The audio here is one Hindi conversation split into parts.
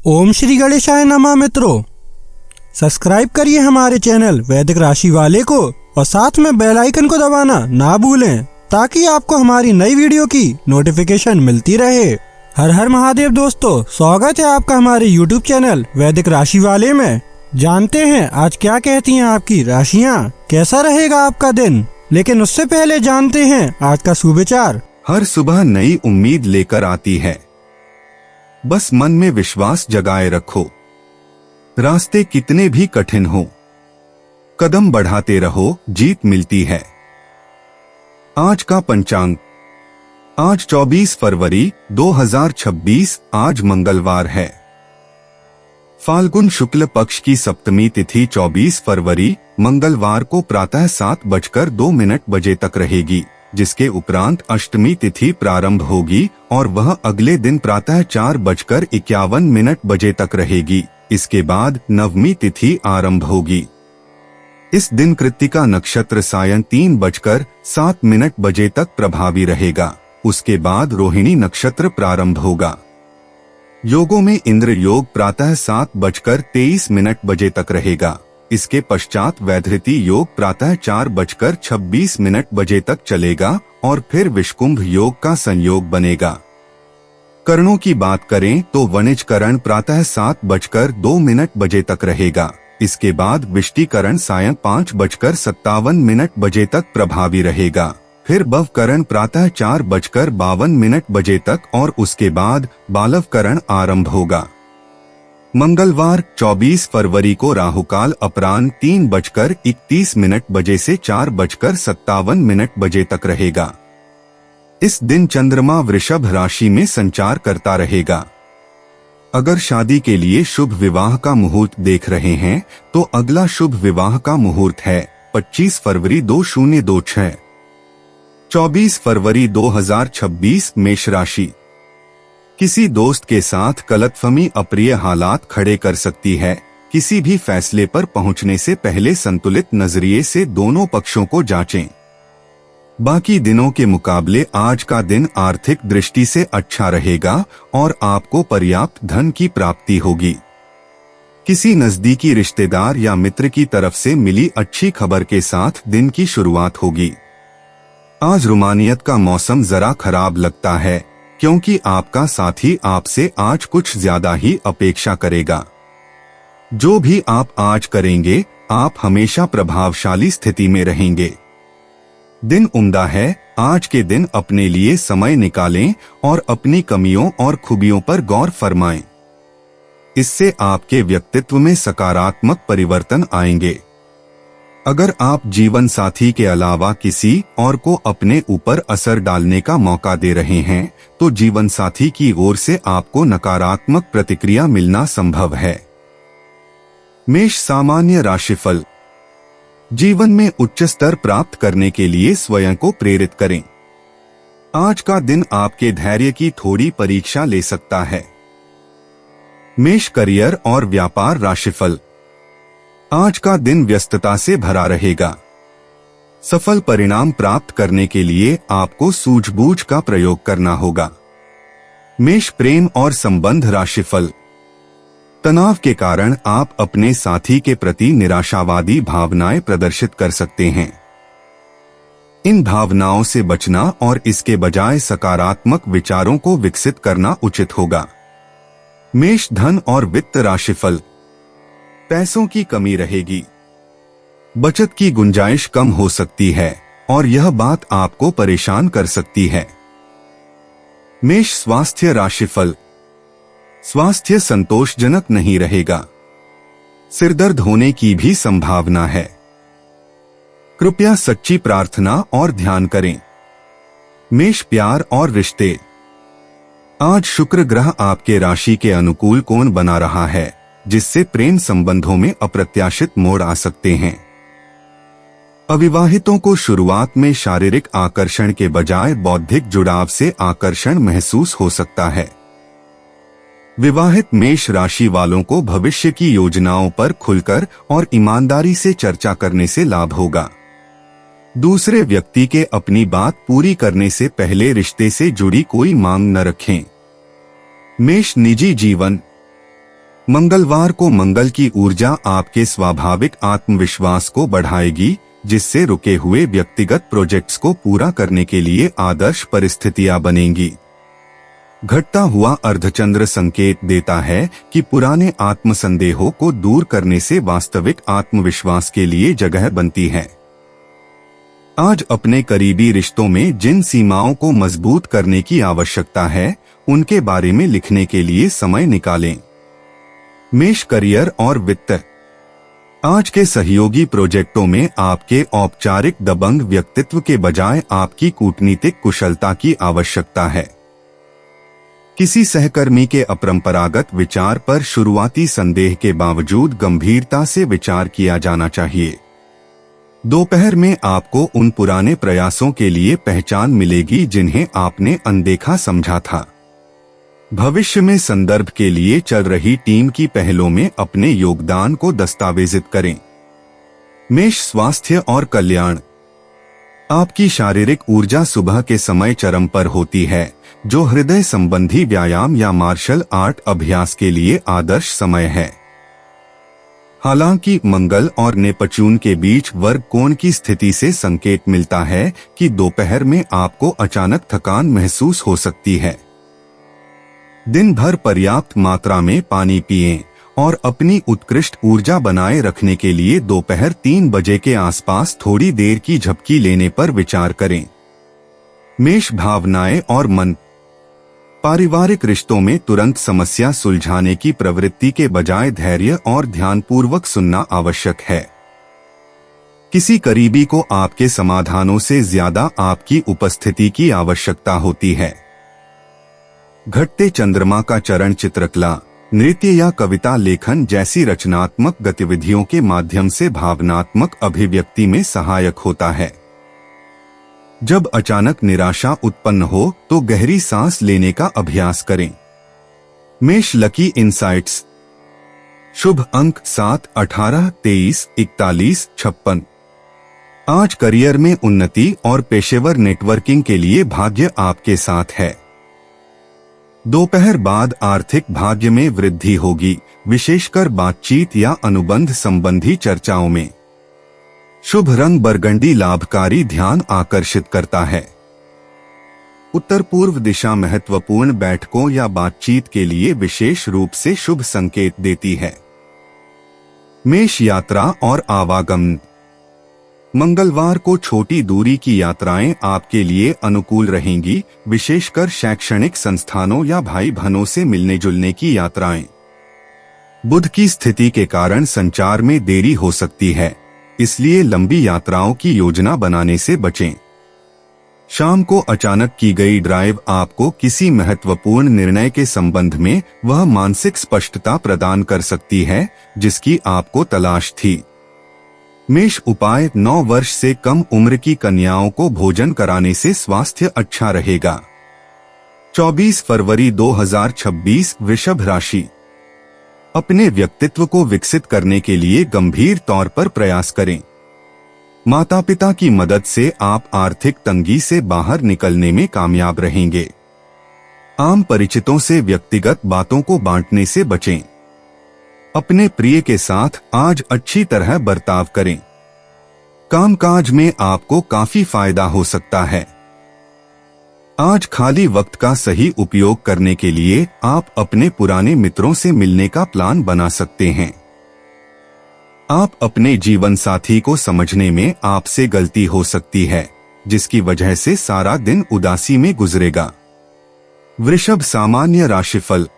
ओम श्री गणेशाय नमः। मित्रों, सब्सक्राइब करिए हमारे चैनल वैदिक राशि वाले को और साथ में बेल आइकन को दबाना ना भूलें ताकि आपको हमारी नई वीडियो की नोटिफिकेशन मिलती रहे। हर हर महादेव दोस्तों, स्वागत है आपका हमारे YouTube चैनल वैदिक राशि वाले में। जानते हैं आज क्या कहती हैं आपकी राशियां, कैसा रहेगा आपका दिन। लेकिन उससे पहले जानते हैं आज का सुविचार। हर सुबह नई उम्मीद लेकर आती है, बस मन में विश्वास जगाए रखो। रास्ते कितने भी कठिन हो, कदम बढ़ाते रहो, जीत मिलती है। आज का पंचांग, आज 24 फरवरी 2026, आज मंगलवार है। फाल्गुन शुक्ल पक्ष की सप्तमी तिथि 24 फरवरी मंगलवार को प्रातः 7:02 तक रहेगी, जिसके उपरांत अष्टमी तिथि प्रारंभ होगी और वह अगले दिन प्रातः 4:51 तक रहेगी। इसके बाद नवमी तिथि आरंभ होगी। इस दिन कृत्तिका नक्षत्र सायं 3:07 तक प्रभावी रहेगा। उसके बाद रोहिणी नक्षत्र प्रारंभ होगा। योगों में इंद्र योग प्रातः 7:23 तक रहेगा। इसके पश्चात वैधृति योग प्रातः 4:26 तक चलेगा और फिर विषकुंभ योग का संयोग बनेगा। करणों की बात करें तो वणिज करण प्रातः 7:02 तक रहेगा। इसके बाद विष्टि करण सायं 5:57 तक प्रभावी रहेगा। फिर भव करण प्रातः 4:52 तक और उसके बाद बालव करण आरंभ होगा। मंगलवार 24 फरवरी को राहुकाल अपराह्न 3:31 से 4:57 तक रहेगा। इस दिन चंद्रमा वृषभ राशि में संचार करता रहेगा। अगर शादी के लिए शुभ विवाह का मुहूर्त देख रहे हैं तो अगला शुभ विवाह का मुहूर्त है 25 फरवरी 2026। 24 फरवरी 2026 मेष राशि। किसी दोस्त के साथ गलतफहमी अप्रिय हालात खड़े कर सकती है। किसी भी फैसले पर पहुंचने से पहले संतुलित नजरिए से दोनों पक्षों को जांचें। बाकी दिनों के मुकाबले आज का दिन आर्थिक दृष्टि से अच्छा रहेगा और आपको पर्याप्त धन की प्राप्ति होगी। किसी नजदीकी रिश्तेदार या मित्र की तरफ से मिली अच्छी खबर के साथ दिन की शुरुआत होगी। आज रुमानियत का मौसम जरा खराब लगता है क्योंकि आपका साथी आपसे आज कुछ ज्यादा ही अपेक्षा करेगा। जो भी आप आज करेंगे, आप हमेशा प्रभावशाली स्थिति में रहेंगे। दिन उम्दा है। आज के दिन अपने लिए समय निकालें और अपनी कमियों और खूबियों पर गौर फरमाएं। इससे आपके व्यक्तित्व में सकारात्मक परिवर्तन आएंगे। अगर आप जीवन साथी के अलावा किसी और को अपने ऊपर असर डालने का मौका दे रहे हैं तो जीवन साथी की ओर से आपको नकारात्मक प्रतिक्रिया मिलना संभव है। मेष सामान्य राशिफल। जीवन में उच्च स्तर प्राप्त करने के लिए स्वयं को प्रेरित करें। आज का दिन आपके धैर्य की थोड़ी परीक्षा ले सकता है। मेष करियर और व्यापार राशिफल। आज का दिन व्यस्तता से भरा रहेगा। सफल परिणाम प्राप्त करने के लिए आपको सूझबूझ का प्रयोग करना होगा। मेष प्रेम और संबंध राशिफल। तनाव के कारण आप अपने साथी के प्रति निराशावादी भावनाएं प्रदर्शित कर सकते हैं। इन भावनाओं से बचना और इसके बजाय सकारात्मक विचारों को विकसित करना उचित होगा। मेष धन और वित्त राशिफल। पैसों की कमी रहेगी। बचत की गुंजाइश कम हो सकती है और यह बात आपको परेशान कर सकती है। मेष स्वास्थ्य राशिफल। स्वास्थ्य संतोषजनक नहीं रहेगा। सिरदर्द होने की भी संभावना है। कृपया सच्ची प्रार्थना और ध्यान करें। मेष प्यार और रिश्ते। आज शुक्र ग्रह आपके राशि के अनुकूल कोण बना रहा है, जिससे प्रेम संबंधों में अप्रत्याशित मोड़ आ सकते हैं। अविवाहितों को शुरुआत में शारीरिक आकर्षण के बजाय बौद्धिक जुड़ाव से आकर्षण महसूस हो सकता है। विवाहित मेष राशि वालों को भविष्य की योजनाओं पर खुलकर और ईमानदारी से चर्चा करने से लाभ होगा। दूसरे व्यक्ति के अपनी बात पूरी करने से पहले रिश्ते से जुड़ी कोई मांग न रखें। मेष निजी जीवन। मंगलवार को मंगल की ऊर्जा आपके स्वाभाविक आत्मविश्वास को बढ़ाएगी, जिससे रुके हुए व्यक्तिगत प्रोजेक्ट्स को पूरा करने के लिए आदर्श परिस्थितियां बनेंगी। घटता हुआ अर्धचंद्र संकेत देता है कि पुराने आत्मसंदेहों को दूर करने से वास्तविक आत्मविश्वास के लिए जगह बनती है। आज अपने करीबी रिश्तों में जिन सीमाओं को मजबूत करने की आवश्यकता है, उनके बारे में लिखने के लिए समय निकालें। मेष करियर और वित्त। आज के सहयोगी प्रोजेक्टों में आपके औपचारिक दबंग व्यक्तित्व के बजाय आपकी कूटनीतिक कुशलता की आवश्यकता है। किसी सहकर्मी के अपरंपरागत विचार पर शुरुआती संदेह के बावजूद गंभीरता से विचार किया जाना चाहिए। दोपहर में आपको उन पुराने प्रयासों के लिए पहचान मिलेगी जिन्हें आपने अनदेखा समझा था। भविष्य में संदर्भ के लिए चल रही टीम की पहलों में अपने योगदान को दस्तावेजित करें। मेष स्वास्थ्य और कल्याण। आपकी शारीरिक ऊर्जा सुबह के समय चरम पर होती है, जो हृदय संबंधी व्यायाम या मार्शल आर्ट अभ्यास के लिए आदर्श समय है। हालांकि मंगल और नेपच्यून के बीच वर्ग कोण की स्थिति से संकेत मिलता है कि दोपहर में आपको अचानक थकान महसूस हो सकती है। दिन भर पर्याप्त मात्रा में पानी पिएं और अपनी उत्कृष्ट ऊर्जा बनाए रखने के लिए दोपहर 3 बजे के आसपास थोड़ी देर की झपकी लेने पर विचार करें। मेष भावनाएं और मन। पारिवारिक रिश्तों में तुरंत समस्या सुलझाने की प्रवृत्ति के बजाय धैर्य और ध्यानपूर्वक सुनना आवश्यक है। किसी करीबी को आपके समाधानों से ज्यादा आपकी उपस्थिति की आवश्यकता होती है। घटते चंद्रमा का चरण चित्रकला, नृत्य या कविता लेखन जैसी रचनात्मक गतिविधियों के माध्यम से भावनात्मक अभिव्यक्ति में सहायक होता है। जब अचानक निराशा उत्पन्न हो तो गहरी सांस लेने का अभ्यास करें। मेष लकी इनसाइट्स। शुभ अंक 7, 18, 23, 41, 56। आज करियर में उन्नति और पेशेवर नेटवर्किंग के लिए भाग्य आपके साथ है। दोपहर बाद आर्थिक भाग्य में वृद्धि होगी, विशेषकर बातचीत या अनुबंध संबंधी चर्चाओं में। शुभ रंग बरगंडी लाभकारी ध्यान आकर्षित करता है। उत्तर पूर्व दिशा महत्वपूर्ण बैठकों या बातचीत के लिए विशेष रूप से शुभ संकेत देती है। मेष यात्रा और आवागमन। मंगलवार को छोटी दूरी की यात्राएं आपके लिए अनुकूल रहेंगी, विशेषकर शैक्षणिक संस्थानों या भाई बहनों से मिलने जुलने की यात्राएं। बुध की स्थिति के कारण संचार में देरी हो सकती है, इसलिए लंबी यात्राओं की योजना बनाने से बचें। शाम को अचानक की गई ड्राइव आपको किसी महत्वपूर्ण निर्णय के संबंध में वह मानसिक स्पष्टता प्रदान कर सकती है जिसकी आपको तलाश थी। मेष उपाय। 9 वर्ष से कम उम्र की कन्याओं को भोजन कराने से स्वास्थ्य अच्छा रहेगा। 24 फरवरी 2026 वृषभ राशि। अपने व्यक्तित्व को विकसित करने के लिए गंभीर तौर पर प्रयास करें। माता पिता की मदद से आप आर्थिक तंगी से बाहर निकलने में कामयाब रहेंगे। आम परिचितों से व्यक्तिगत बातों को बांटने से बचें। अपने प्रिय के साथ आज अच्छी तरह बर्ताव करें। कामकाज में आपको काफी फायदा हो सकता है। आज खाली वक्त का सही उपयोग करने के लिए आप अपने पुराने मित्रों से मिलने का प्लान बना सकते हैं। आप अपने जीवन साथी को समझने में आपसे गलती हो सकती है, जिसकी वजह से सारा दिन उदासी में गुजरेगा। वृषभ सामान्य राशिफल।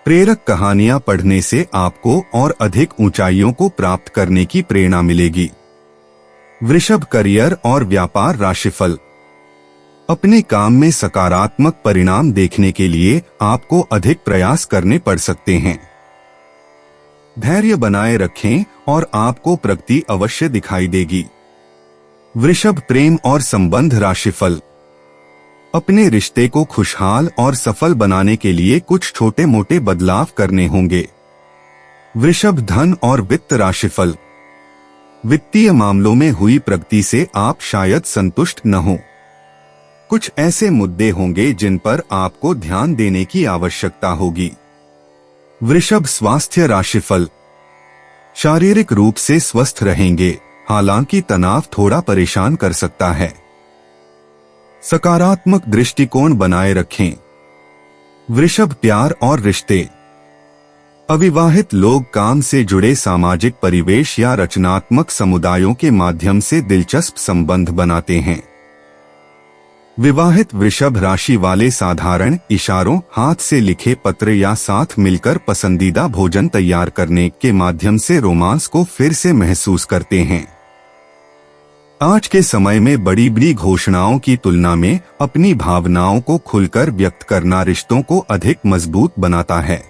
प्रेरक कहानियां पढ़ने से आपको और अधिक ऊंचाइयों को प्राप्त करने की प्रेरणा मिलेगी। वृषभ करियर और व्यापार राशिफल। अपने काम में सकारात्मक परिणाम देखने के लिए आपको अधिक प्रयास करने पड़ सकते हैं। धैर्य बनाए रखें और आपको प्रगति अवश्य दिखाई देगी। वृषभ प्रेम और संबंध राशिफल। अपने रिश्ते को खुशहाल और सफल बनाने के लिए कुछ छोटे मोटे बदलाव करने होंगे। वृषभ धन और वित्त राशिफल। वित्तीय मामलों में हुई प्रगति से आप शायद संतुष्ट न हो। कुछ ऐसे मुद्दे होंगे जिन पर आपको ध्यान देने की आवश्यकता होगी। वृषभ स्वास्थ्य राशिफल। शारीरिक रूप से स्वस्थ रहेंगे, हालांकि तनाव थोड़ा परेशान कर सकता है। सकारात्मक दृष्टिकोण बनाए रखें। वृषभ प्यार और रिश्ते। अविवाहित लोग काम से जुड़े सामाजिक परिवेश या रचनात्मक समुदायों के माध्यम से दिलचस्प संबंध बनाते हैं। विवाहित वृषभ राशि वाले साधारण इशारों, हाथ से लिखे पत्र या साथ मिलकर पसंदीदा भोजन तैयार करने के माध्यम से रोमांस को फिर से महसूस करते हैं। आज के समय में बड़ी बड़ी घोषणाओं की तुलना में अपनी भावनाओं को खुलकर व्यक्त करना रिश्तों को अधिक मजबूत बनाता है।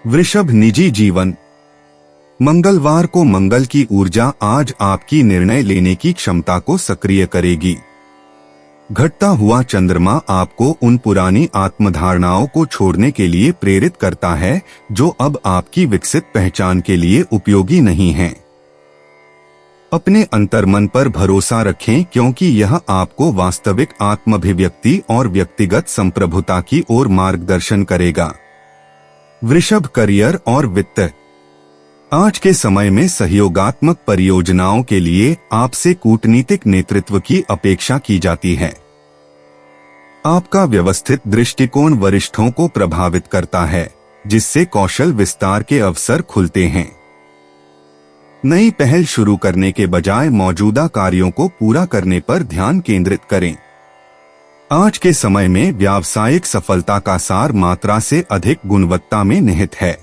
वृषभ निजी जीवन। मंगलवार को मंगल की ऊर्जा आज आपकी निर्णय लेने की क्षमता को सक्रिय करेगी। घटता हुआ चंद्रमा आपको उन पुरानी आत्मधारणाओं को छोड़ने के लिए प्रेरित करता है जो अब आपकी विकसित पहचान के लिए उपयोगी नहीं हैं। अपने अंतर्मन पर भरोसा रखें, क्योंकि यह आपको वास्तविक आत्माभिव्यक्ति और व्यक्तिगत संप्रभुता की ओर मार्गदर्शन करेगा। वृषभ करियर और वित्त। आज के समय में सहयोगात्मक परियोजनाओं के लिए आपसे कूटनीतिक नेतृत्व की अपेक्षा की जाती है। आपका व्यवस्थित दृष्टिकोण वरिष्ठों को प्रभावित करता है, जिससे कौशल विस्तार के अवसर खुलते हैं। नई पहल शुरू करने के बजाय मौजूदा कार्यों को पूरा करने पर ध्यान केंद्रित करें। आज के समय में व्यावसायिक सफलता का सार मात्रा से अधिक गुणवत्ता में निहित है।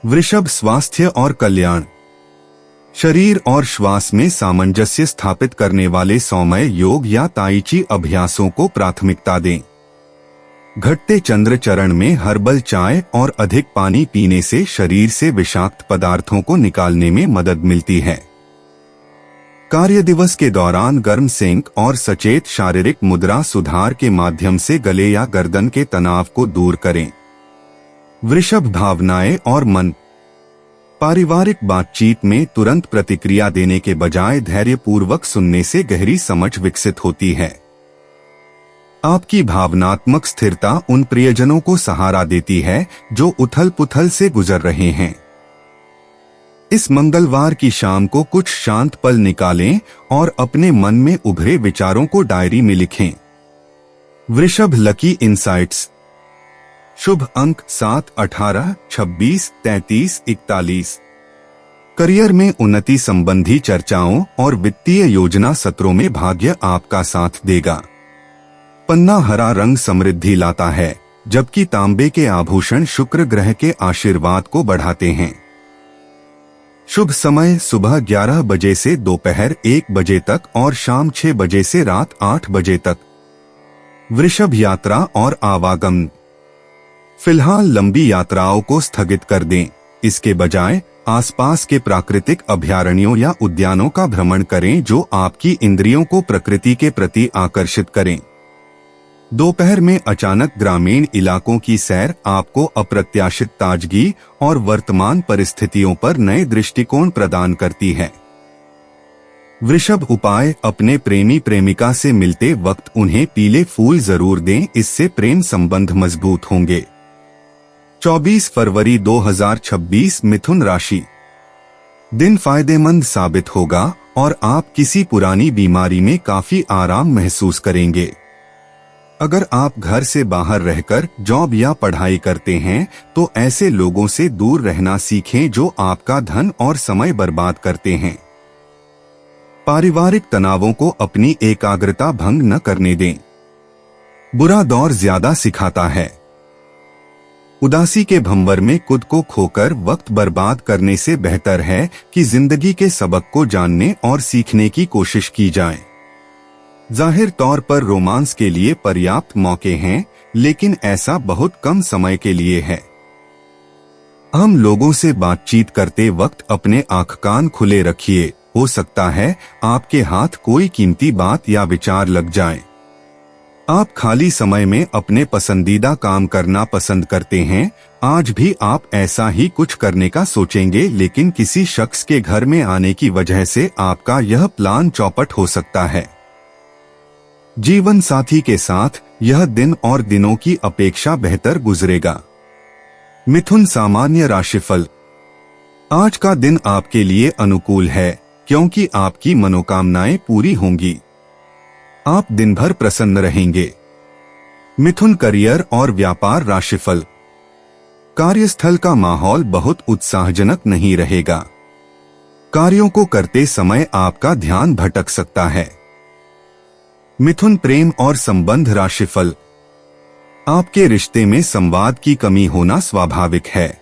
वृषभ स्वास्थ्य और कल्याण। शरीर और श्वास में सामंजस्य स्थापित करने वाले सौम्य योग या ताइची अभ्यासों को प्राथमिकता दें। घटते चंद्र चरण में हर्बल चाय और अधिक पानी पीने से शरीर से विषाक्त पदार्थों को निकालने में मदद मिलती है। कार्य दिवस के दौरान गर्म सेंक और सचेत शारीरिक मुद्रा सुधार के माध्यम से गले या गर्दन के तनाव को दूर करें। वृषभ भावनाएं और मन। पारिवारिक बातचीत में तुरंत प्रतिक्रिया देने के बजाय धैर्यपूर्वक सुनने से गहरी समझ विकसित होती है। आपकी भावनात्मक स्थिरता उन प्रियजनों को सहारा देती है जो उथल पुथल से गुजर रहे हैं। इस मंगलवार की शाम को कुछ शांत पल निकालें और अपने मन में उभरे विचारों को डायरी में लिखें। वृषभ लकी इंसाइट्स। शुभ अंक 7, 18, 26, 33, 41। करियर में उन्नति संबंधी चर्चाओं और वित्तीय योजना सत्रों में भाग्य आपका साथ देगा। पन्ना हरा रंग समृद्धि लाता है, जबकि तांबे के आभूषण शुक्र ग्रह के आशीर्वाद को बढ़ाते हैं। शुभ समय सुबह 11 बजे से दोपहर 1 बजे तक और शाम 6 बजे से रात 8 बजे तक। वृषभ यात्रा और आवागमन। फिलहाल लंबी यात्राओं को स्थगित कर दें। इसके बजाय आसपास के प्राकृतिक अभयारण्यों या उद्यानों का भ्रमण करें जो आपकी इंद्रियों को प्रकृति के प्रति आकर्षित करें। दोपहर में अचानक ग्रामीण इलाकों की सैर आपको अप्रत्याशित ताजगी और वर्तमान परिस्थितियों पर नए दृष्टिकोण प्रदान करती है। वृषभ उपाय। अपने प्रेमी प्रेमिका से मिलते वक्त उन्हें पीले फूल जरूर दें, इससे प्रेम संबंध मजबूत होंगे। 24 फरवरी 2026 मिथुन राशि। दिन फायदेमंद साबित होगा और आप किसी पुरानी बीमारी में काफी आराम महसूस करेंगे। अगर आप घर से बाहर रहकर जॉब या पढ़ाई करते हैं तो ऐसे लोगों से दूर रहना सीखें जो आपका धन और समय बर्बाद करते हैं। पारिवारिक तनावों को अपनी एकाग्रता भंग न करने दें। बुरा दौर ज्यादा सिखाता है। उदासी के भंवर में खुद को खोकर वक्त बर्बाद करने से बेहतर है कि जिंदगी के सबक को जानने और सीखने की कोशिश की जाए। जाहिर तौर पर रोमांस के लिए पर्याप्त मौके हैं, लेकिन ऐसा बहुत कम समय के लिए है। हम लोगों से बातचीत करते वक्त अपने आंख कान खुले रखिए, हो सकता है आपके हाथ कोई कीमती बात या विचार लग जाए। आप खाली समय में अपने पसंदीदा काम करना पसंद करते हैं। आज भी आप ऐसा ही कुछ करने का सोचेंगे, लेकिन किसी शख्स के घर में आने की वजह से आपका यह प्लान चौपट हो सकता है। जीवन साथी के साथ यह दिन और दिनों की अपेक्षा बेहतर गुजरेगा। मिथुन सामान्य राशिफल। आज का दिन आपके लिए अनुकूल है क्योंकि आपकी मनोकामनाएं पूरी होंगी। आप दिन भर प्रसन्न रहेंगे। मिथुन करियर और व्यापार राशिफल। कार्यस्थल का माहौल बहुत उत्साहजनक नहीं रहेगा। कार्यों को करते समय आपका ध्यान भटक सकता है। मिथुन प्रेम और संबंध राशिफल। आपके रिश्ते में संवाद की कमी होना स्वाभाविक है।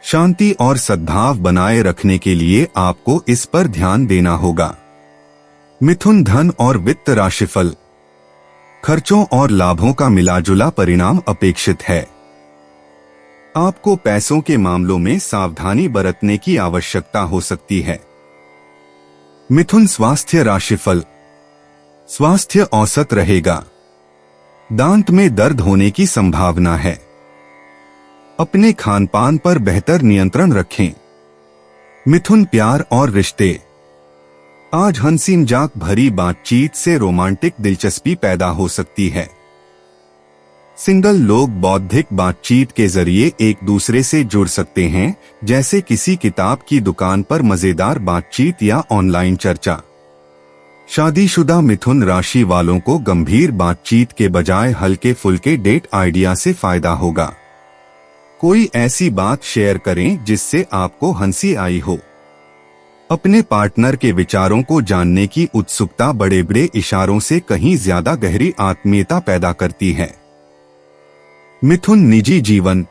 शांति और सद्भाव बनाए रखने के लिए आपको इस पर ध्यान देना होगा। मिथुन धन और वित्त राशिफल। खर्चों और लाभों का मिलाजुला परिणाम अपेक्षित है। आपको पैसों के मामलों में सावधानी बरतने की आवश्यकता हो सकती है। मिथुन स्वास्थ्य राशिफल। स्वास्थ्य औसत रहेगा। दांत में दर्द होने की संभावना है। अपने खानपान पर बेहतर नियंत्रण रखें। मिथुन प्यार और रिश्ते। आज हंसी मजाक भरी बातचीत से रोमांटिक दिलचस्पी पैदा हो सकती है। सिंगल लोग बौद्धिक बातचीत के जरिए एक दूसरे से जुड़ सकते हैं, जैसे किसी किताब की दुकान पर मजेदार बातचीत या ऑनलाइन चर्चा। शादीशुदा मिथुन राशि वालों को गंभीर बातचीत के बजाय हल्के फुल्के डेट आइडिया से फायदा होगा। कोई ऐसी बात शेयर करें जिससे आपको हंसी आई हो। अपने पार्टनर के विचारों को जानने की उत्सुकता बड़े बड़े इशारों से कहीं ज्यादा गहरी आत्मीयता पैदा करती है। मिथुन निजी जीवन।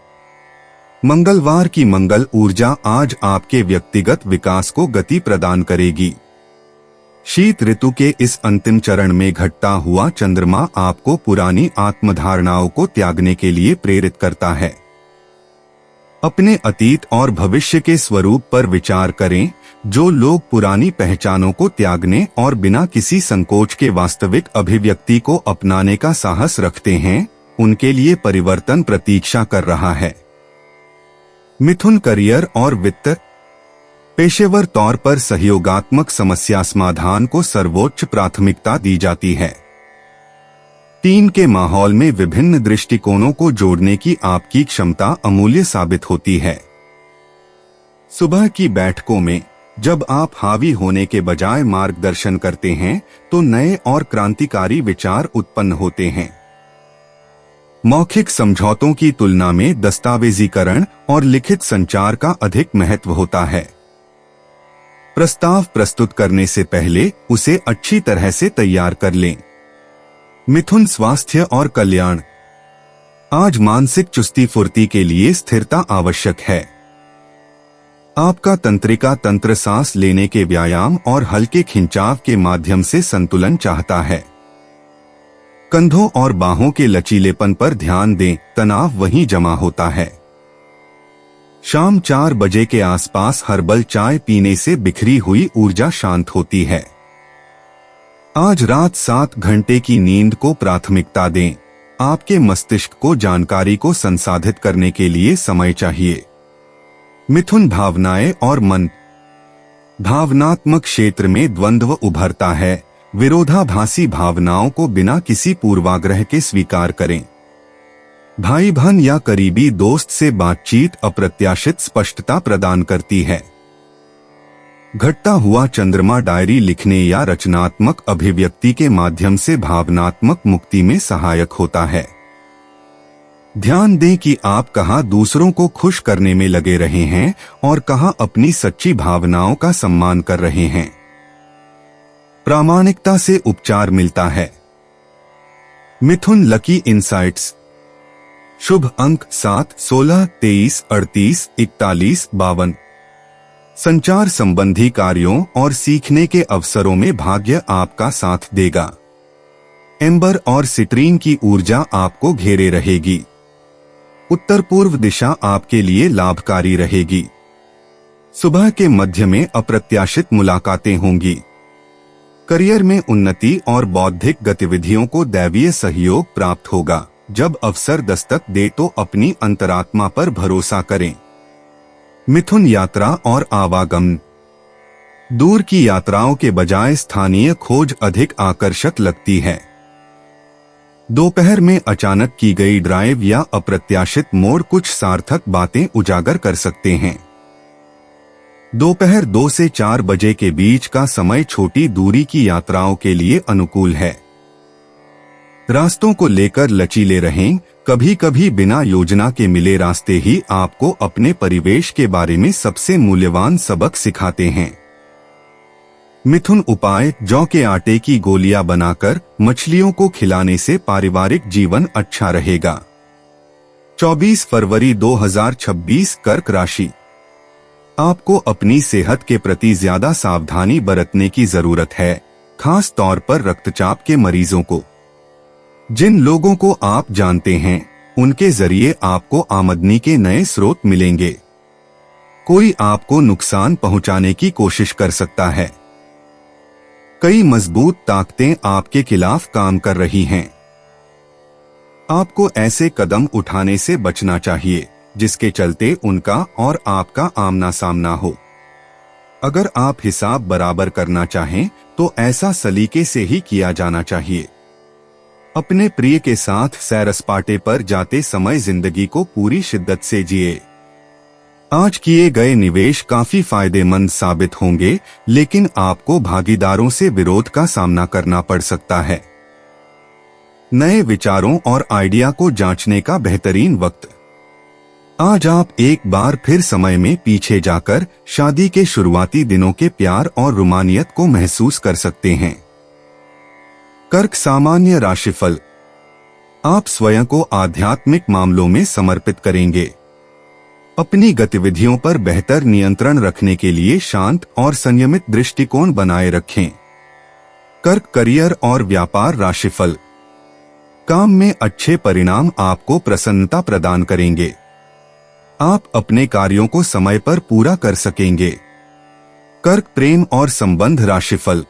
मंगलवार की मंगल ऊर्जा आज आपके व्यक्तिगत विकास को गति प्रदान करेगी। शीत ऋतु के इस अंतिम चरण में घटता हुआ चंद्रमा आपको पुरानी आत्मधारणाओं को त्यागने के लिए प्रेरित करता है। अपने अतीत और भविष्य के स्वरूप पर विचार करें। जो लोग पुरानी पहचानों को त्यागने और बिना किसी संकोच के वास्तविक अभिव्यक्ति को अपनाने का साहस रखते हैं, उनके लिए परिवर्तन प्रतीक्षा कर रहा है। मिथुन करियर और वित्त। पेशेवर तौर पर सहयोगात्मक समस्या समाधान को सर्वोच्च प्राथमिकता दी जाती है। टीम के माहौल में विभिन्न दृष्टिकोणों को जोड़ने की आपकी क्षमता अमूल्य साबित होती है। सुबह की बैठकों में जब आप हावी होने के बजाय मार्गदर्शन करते हैं, तो नए और क्रांतिकारी विचार उत्पन्न होते हैं। मौखिक समझौतों की तुलना में दस्तावेजीकरण और लिखित संचार का अधिक महत्व होता है। प्रस्ताव प्रस्तुत करने से पहले उसे अच्छी तरह से तैयार कर लें। मिथुन स्वास्थ्य और कल्याण। आज मानसिक चुस्ती फुर्ती के लिए स्थिरता आवश्यक है। आपका तंत्रिका तंत्र सांस लेने के व्यायाम और हल्के खिंचाव के माध्यम से संतुलन चाहता है। कंधों और बाहों के लचीलेपन पर ध्यान दें, तनाव वहीं जमा होता है। शाम 4 बजे के आसपास हर्बल चाय पीने से बिखरी हुई ऊर्जा शांत होती है। आज रात 7 घंटे की नींद को प्राथमिकता दें। आपके मस्तिष्क को जानकारी को संसाधित करने के लिए समय चाहिए। मिथुन भावनाएं और मन। भावनात्मक क्षेत्र में द्वंद्व उभरता है। विरोधाभासी भावनाओं को बिना किसी पूर्वाग्रह के स्वीकार करें। भाई बहन या करीबी दोस्त से बातचीत अप्रत्याशित स्पष्टता प्रदान करती है। घटता हुआ चंद्रमा डायरी लिखने या रचनात्मक अभिव्यक्ति के माध्यम से भावनात्मक मुक्ति में सहायक होता है। ध्यान दें कि आप कहां दूसरों को खुश करने में लगे रहे हैं और कहां अपनी सच्ची भावनाओं का सम्मान कर रहे हैं। प्रामाणिकता से उपचार मिलता है। मिथुन लकी इनसाइट्स। शुभ अंक 7, 16, 23, 38, 41, 52। संचार संबंधी कार्यों और सीखने के अवसरों में भाग्य आपका साथ देगा। एम्बर और सिट्रीन की ऊर्जा आपको घेरे रहेगी। उत्तर पूर्व दिशा आपके लिए लाभकारी रहेगी। सुबह के मध्य में अप्रत्याशित मुलाकातें होंगी। करियर में उन्नति और बौद्धिक गतिविधियों को दैवीय सहयोग प्राप्त होगा। जब अवसर दस्तक दे तो अपनी अंतरात्मा पर भरोसा करें। मिथुन यात्रा और आवागमन। दूर की यात्राओं के बजाय स्थानीय खोज अधिक आकर्षक लगती है। दोपहर में अचानक की गई ड्राइव या अप्रत्याशित मोड़ कुछ सार्थक बातें उजागर कर सकते हैं। दोपहर 2 से 4 बजे के बीच का समय छोटी दूरी की यात्राओं के लिए अनुकूल है। रास्तों को लेकर लचीले रहें, कभी कभी बिना योजना के मिले रास्ते ही आपको अपने परिवेश के बारे में सबसे मूल्यवान सबक सिखाते हैं। मिथुन उपाय: जौ के आटे की गोलियां बनाकर मछलियों को खिलाने से पारिवारिक जीवन अच्छा रहेगा। 24 फरवरी 2026 कर्क राशि। आपको अपनी सेहत के प्रति ज्यादा सावधानी बरतने की जरूरत है, खास तौर पर रक्तचाप के मरीजों को। जिन लोगों को आप जानते हैं उनके जरिए आपको आमदनी के नए स्रोत मिलेंगे। कोई आपको नुकसान पहुंचाने की कोशिश कर सकता है। कई मजबूत ताकतें आपके खिलाफ काम कर रही हैं। आपको ऐसे कदम उठाने से बचना चाहिए जिसके चलते उनका और आपका आमना सामना हो। अगर आप हिसाब बराबर करना चाहें तो ऐसा सलीके से ही किया जाना चाहिए। अपने प्रिय के साथ सैर सपाटे पर जाते समय जिंदगी को पूरी शिद्दत से जिए। आज किए गए निवेश काफी फायदेमंद साबित होंगे, लेकिन आपको भागीदारों से विरोध का सामना करना पड़ सकता है। नए विचारों और आइडिया को जांचने का बेहतरीन वक्त। आज आप एक बार फिर समय में पीछे जाकर शादी के शुरुआती दिनों के प्यार और रोमानियत को महसूस कर सकते हैं। कर्क सामान्य राशिफल। आप स्वयं को आध्यात्मिक मामलों में समर्पित करेंगे। अपनी गतिविधियों पर बेहतर नियंत्रण रखने के लिए शांत और संयमित दृष्टिकोण बनाए रखें। कर्क करियर और व्यापार राशिफल। काम में अच्छे परिणाम आपको प्रसन्नता प्रदान करेंगे। आप अपने कार्यों को समय पर पूरा कर सकेंगे। कर्क प्रेम और संबंध राशिफल।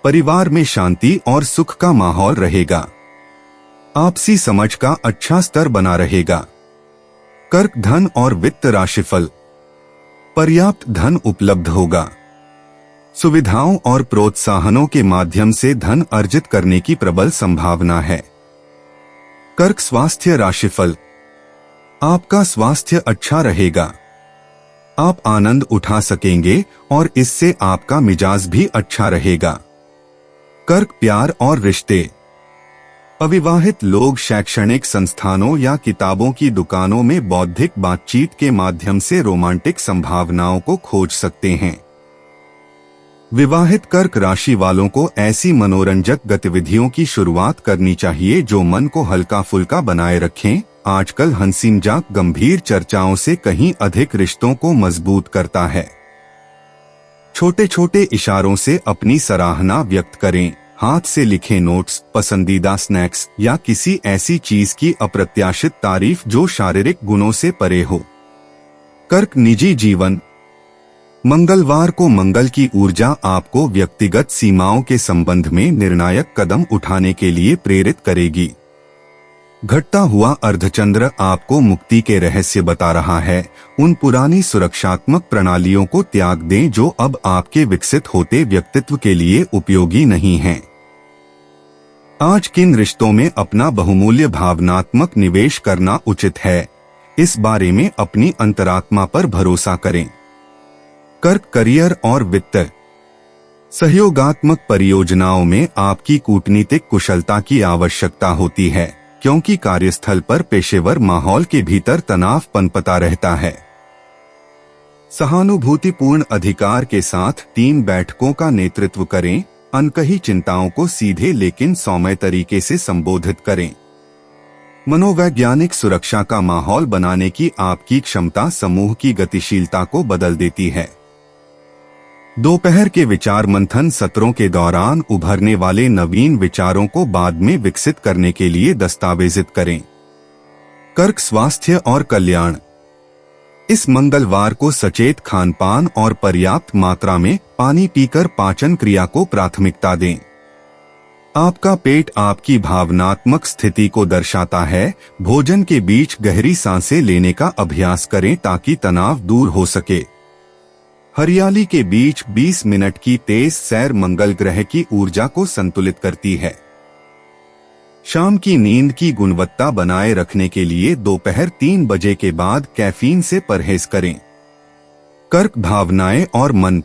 परिवार में शांति और सुख का माहौल रहेगा। आपसी समझ का अच्छा स्तर बना रहेगा। कर्क धन और वित्त राशिफल। पर्याप्त धन उपलब्ध होगा। सुविधाओं और प्रोत्साहनों के माध्यम से धन अर्जित करने की प्रबल संभावना है। कर्क स्वास्थ्य राशिफल। आपका स्वास्थ्य अच्छा रहेगा। आप आनंद उठा सकेंगे और इससे आपका मिजाज भी अच्छा रहेगा। कर्क प्यार और रिश्ते। अविवाहित लोग शैक्षणिक संस्थानों या किताबों की दुकानों में बौद्धिक बातचीत के माध्यम से रोमांटिक संभावनाओं को खोज सकते हैं। विवाहित कर्क राशि वालों को ऐसी मनोरंजक गतिविधियों की शुरुआत करनी चाहिए जो मन को हल्का फुल्का बनाए रखें। आजकल हंसी मजाक गंभीर चर्चाओं से कहीं अधिक रिश्तों को मजबूत करता है। छोटे छोटे इशारों से अपनी सराहना व्यक्त करें। हाथ से लिखे नोट्स, पसंदीदा स्नैक्स या किसी ऐसी चीज की अप्रत्याशित तारीफ जो शारीरिक गुणों से परे हो। कर्क निजी जीवन। मंगलवार को मंगल की ऊर्जा आपको व्यक्तिगत सीमाओं के संबंध में निर्णायक कदम उठाने के लिए प्रेरित करेगी। घटता हुआ अर्धचंद्र आपको मुक्ति के रहस्य बता रहा है। उन पुरानी सुरक्षात्मक प्रणालियों को त्याग दें जो अब आपके विकसित होते व्यक्तित्व के लिए उपयोगी नहीं हैं। आज किन रिश्तों में अपना बहुमूल्य भावनात्मक निवेश करना उचित है, इस बारे में अपनी अंतरात्मा पर भरोसा करें। कर्क करियर और वित्त। सहयोगात्मक परियोजनाओं में आपकी कूटनीतिक कुशलता की आवश्यकता होती है, क्योंकि कार्यस्थल पर पेशेवर माहौल के भीतर तनाव पनपता रहता है। सहानुभूतिपूर्ण अधिकार के साथ टीम बैठकों का नेतृत्व करें। अनकही चिंताओं को सीधे लेकिन सौम्य तरीके से संबोधित करें। मनोवैज्ञानिक सुरक्षा का माहौल बनाने की आपकी क्षमता समूह की गतिशीलता को बदल देती है। दोपहर के विचार मंथन सत्रों के दौरान उभरने वाले नवीन विचारों को बाद में विकसित करने के लिए दस्तावेजित करें। कर्क स्वास्थ्य और कल्याण। इस मंगलवार को सचेत खानपान और पर्याप्त मात्रा में पानी पीकर पाचन क्रिया को प्राथमिकता दें। आपका पेट आपकी भावनात्मक स्थिति को दर्शाता है। भोजन के बीच गहरी सांसें लेने का अभ्यास करें ताकि तनाव दूर हो सके। हरियाली के बीच 20 मिनट की तेज सैर मंगल ग्रह की ऊर्जा को संतुलित करती है। शाम की नींद की गुणवत्ता बनाए रखने के लिए दोपहर 3 बजे के बाद कैफीन से परहेज करें। कर्क, भावनाएं और मन।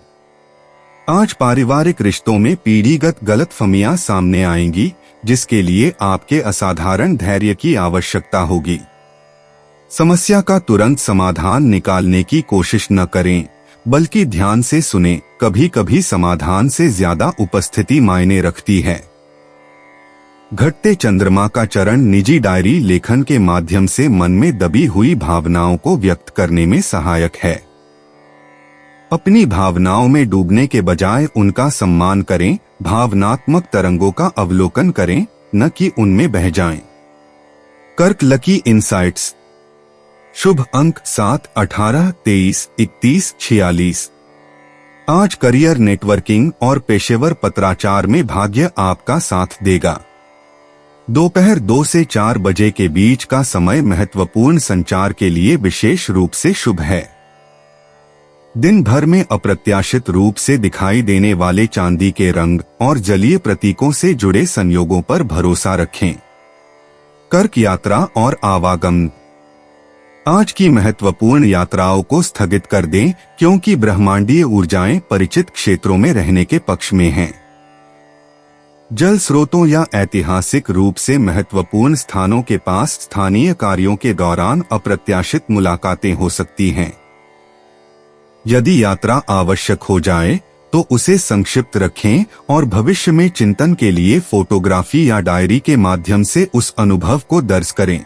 आज पारिवारिक रिश्तों में पीढ़ीगत गलतफहमियां सामने आएंगी, जिसके लिए आपके असाधारण धैर्य की आवश्यकता होगी। समस्या का तुरंत समाधान निकालने की कोशिश न करें, बल्कि ध्यान से सुनें। कभी कभी समाधान से ज्यादा उपस्थिति मायने रखती है। घटते चंद्रमा का चरण निजी डायरी लेखन के माध्यम से मन में दबी हुई भावनाओं को व्यक्त करने में सहायक है। अपनी भावनाओं में डूबने के बजाय उनका सम्मान करें। भावनात्मक तरंगों का अवलोकन करें, न कि उनमें बह जाएं। कर्क, लकी इनसाइट्स। शुभ अंक 7, 18, 23, 31, 46। आज करियर, नेटवर्किंग और पेशेवर पत्राचार में भाग्य आपका साथ देगा। दोपहर 2 से 4 बजे के बीच का समय महत्वपूर्ण संचार के लिए विशेष रूप से शुभ है। दिन भर में अप्रत्याशित रूप से दिखाई देने वाले चांदी के रंग और जलीय प्रतीकों से जुड़े संयोगों पर भरोसा रखें। कर्क, यात्रा और आवागमन। आज की महत्वपूर्ण यात्राओं को स्थगित कर दें, क्योंकि ब्रह्मांडीय ऊर्जाएं परिचित क्षेत्रों में रहने के पक्ष में हैं। जल स्रोतों या ऐतिहासिक रूप से महत्वपूर्ण स्थानों के पास स्थानीय कार्यों के दौरान अप्रत्याशित मुलाकातें हो सकती हैं। यदि यात्रा आवश्यक हो जाए तो उसे संक्षिप्त रखें और भविष्य में चिंतन के लिए फोटोग्राफी या डायरी के माध्यम से उस अनुभव को दर्ज करें।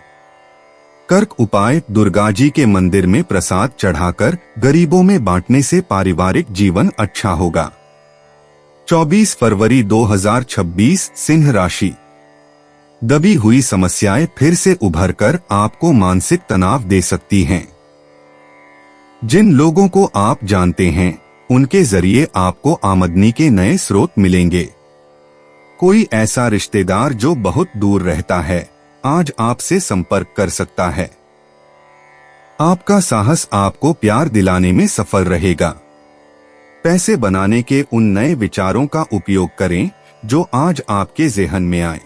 कर्क, उपाय। दुर्गा जी के मंदिर में प्रसाद चढ़ाकर गरीबों में बांटने से पारिवारिक जीवन अच्छा होगा। 24 फरवरी 2026, सिंह राशि। दबी हुई समस्याएं फिर से उभरकर आपको मानसिक तनाव दे सकती हैं। जिन लोगों को आप जानते हैं, उनके जरिए आपको आमदनी के नए स्रोत मिलेंगे। कोई ऐसा रिश्तेदार जो बहुत दूर रहता है, आज आपसे संपर्क कर सकता है। आपका साहस आपको प्यार दिलाने में सफल रहेगा। पैसे बनाने के उन नए विचारों का उपयोग करें जो आज आपके ज़हन में आए।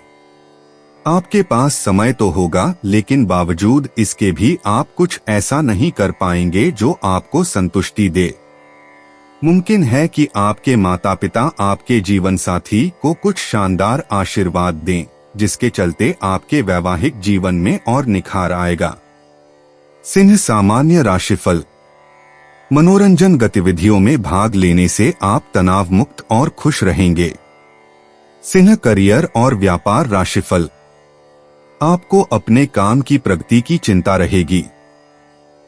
आपके पास समय तो होगा, लेकिन बावजूद इसके भी आप कुछ ऐसा नहीं कर पाएंगे जो आपको संतुष्टि दे। मुमकिन है कि आपके माता पिता आपके जीवन साथी को कुछ शानदार आशीर्वाद दें, जिसके चलते आपके वैवाहिक जीवन में और निखार आएगा। सिंह, सामान्य राशिफल। मनोरंजन गतिविधियों में भाग लेने से आप तनाव मुक्त और खुश रहेंगे। सिंह, करियर और व्यापार राशिफल। आपको अपने काम की प्रगति की चिंता रहेगी।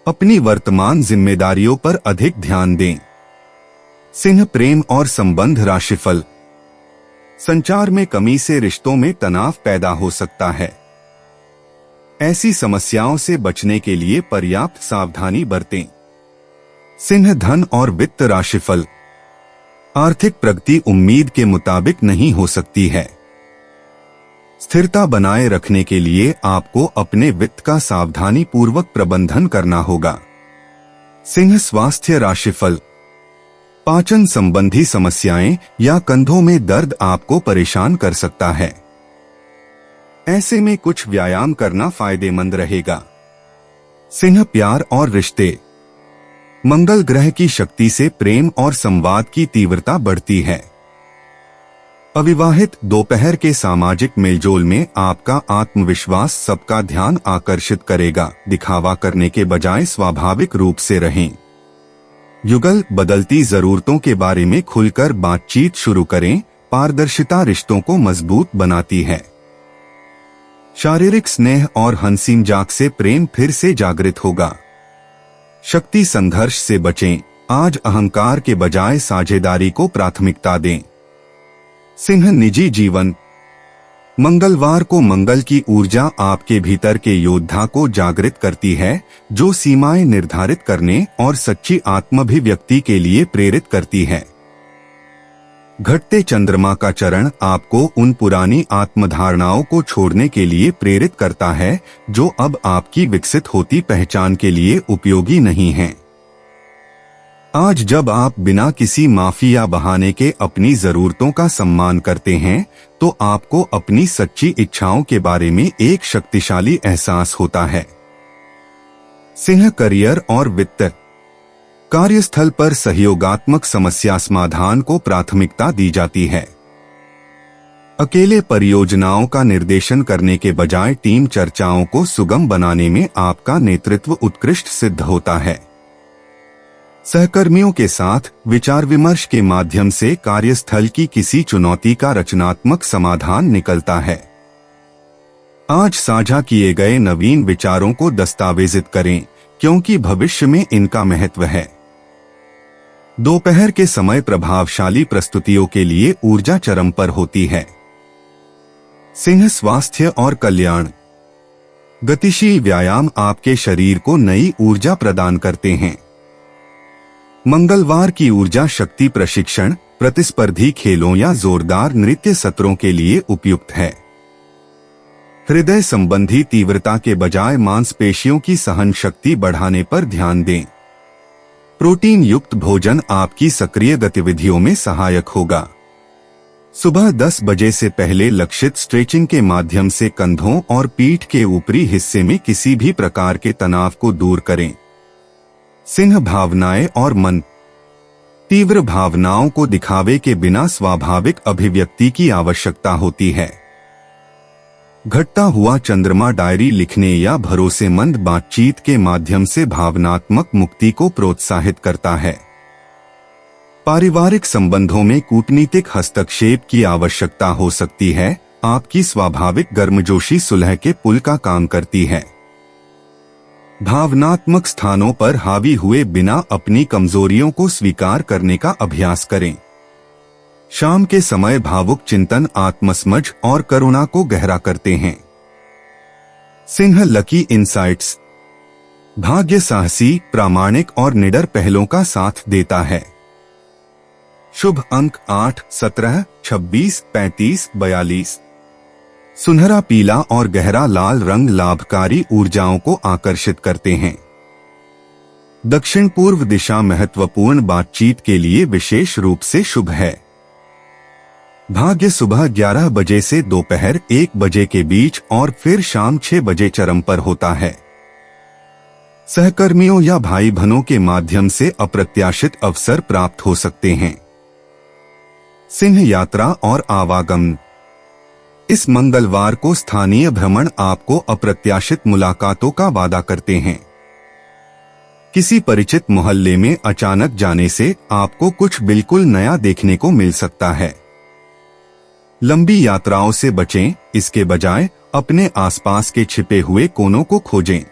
अपनी वर्तमान जिम्मेदारियों पर अधिक ध्यान दें। सिंह, प्रेम और संबंध राशिफल। संचार में कमी से रिश्तों में तनाव पैदा हो सकता है। ऐसी समस्याओं से बचने के लिए पर्याप्त सावधानी बरतें। सिंह, धन और वित्त राशिफल। आर्थिक प्रगति उम्मीद के मुताबिक नहीं हो सकती है। स्थिरता बनाए रखने के लिए आपको अपने वित्त का सावधानी पूर्वक प्रबंधन करना होगा। सिंह, स्वास्थ्य राशिफल। पाचन संबंधी समस्याएं या कंधों में दर्द आपको परेशान कर सकता है। ऐसे में कुछ व्यायाम करना फायदेमंद रहेगा। सिंह, प्यार और रिश्ते। मंगल ग्रह की शक्ति से प्रेम और संवाद की तीव्रता बढ़ती है। अविवाहित, दोपहर के सामाजिक मेलजोल में आपका आत्मविश्वास सबका ध्यान आकर्षित करेगा। दिखावा करने के बजाय स्वाभाविक रूप से रहें। युगल, बदलती जरूरतों के बारे में खुलकर बातचीत शुरू करें। पारदर्शिता रिश्तों को मजबूत बनाती है। शारीरिक स्नेह और हंसी मजाक से प्रेम फिर से जागृत होगा। शक्ति संघर्ष से बचें। आज अहंकार के बजाय साझेदारी को प्राथमिकता दें। सिंह, निजी जीवन। मंगलवार को मंगल की ऊर्जा आपके भीतर के योद्धा को जागृत करती है, जो सीमाएं निर्धारित करने और सच्ची आत्माभिव्यक्ति के लिए प्रेरित करती है। घटते चंद्रमा का चरण आपको उन पुरानी आत्मधारणाओं को छोड़ने के लिए प्रेरित करता है, जो अब आपकी विकसित होती पहचान के लिए उपयोगी नहीं हैं। आज जब आप बिना किसी माफी या बहाने के अपनी जरूरतों का सम्मान करते हैं, तो आपको अपनी सच्ची इच्छाओं के बारे में एक शक्तिशाली एहसास होता है। सिंह, करियर और वित्त। कार्यस्थल पर सहयोगात्मक समस्या समाधान को प्राथमिकता दी जाती है। अकेले परियोजनाओं का निर्देशन करने के बजाय टीम चर्चाओं को सुगम बनाने में आपका नेतृत्व उत्कृष्ट सिद्ध होता है। सहकर्मियों के साथ विचार विमर्श के माध्यम से कार्यस्थल की किसी चुनौती का रचनात्मक समाधान निकलता है। आज साझा किए गए नवीन विचारों को दस्तावेजित करें, क्योंकि भविष्य में इनका महत्व है। दोपहर के समय प्रभावशाली प्रस्तुतियों के लिए ऊर्जा चरम पर होती है। सिंह, स्वास्थ्य और कल्याण। गतिशील व्यायाम आपके शरीर को नई ऊर्जा प्रदान करते हैं। मंगलवार की ऊर्जा शक्ति प्रशिक्षण, प्रतिस्पर्धी खेलों या जोरदार नृत्य सत्रों के लिए उपयुक्त है। हृदय संबंधी तीव्रता के बजाय मांसपेशियों की सहन शक्ति बढ़ाने पर ध्यान दें। प्रोटीन युक्त भोजन आपकी सक्रिय गतिविधियों में सहायक होगा। सुबह 10 बजे से पहले लक्षित स्ट्रेचिंग के माध्यम से कंधों और पीठ के ऊपरी हिस्से में किसी भी प्रकार के तनाव को दूर करें। सिंह, भावनाएं और मन। तीव्र भावनाओं को दिखावे के बिना स्वाभाविक अभिव्यक्ति की आवश्यकता होती है। घटता हुआ चंद्रमा डायरी लिखने या भरोसेमंद बातचीत के माध्यम से भावनात्मक मुक्ति को प्रोत्साहित करता है। पारिवारिक संबंधों में कूटनीतिक हस्तक्षेप की आवश्यकता हो सकती है। आपकी स्वाभाविक गर्मजोशी सुलह के पुल का काम करती है। भावनात्मक स्थानों पर हावी हुए बिना अपनी कमजोरियों को स्वीकार करने का अभ्यास करें। शाम के समय भावुक चिंतन आत्मसमझ और करुणा को गहरा करते हैं। Singh, lucky insights. भाग्य साहसी, प्रामाणिक और निडर पहलों का साथ देता है। शुभ अंक 8, 17, 26, 35, 42। सुनहरा पीला और गहरा लाल रंग लाभकारी ऊर्जाओं को आकर्षित करते हैं। दक्षिण पूर्व दिशा महत्वपूर्ण बातचीत के लिए विशेष रूप से शुभ है। भाग्य सुबह 11 बजे से दोपहर 1 बजे के बीच और फिर शाम 6 बजे चरम पर होता है। सहकर्मियों या भाई बहनों के माध्यम से अप्रत्याशित अवसर प्राप्त हो सकते हैं। सिंह, यात्रा और आवागमन। इस मंगलवार को स्थानीय भ्रमण आपको अप्रत्याशित मुलाकातों का वादा करते हैं। किसी परिचित मोहल्ले में अचानक जाने से आपको कुछ बिल्कुल नया देखने को मिल सकता है। लंबी यात्राओं से बचें, इसके बजाय अपने आसपास के छिपे हुए कोनों को खोजें।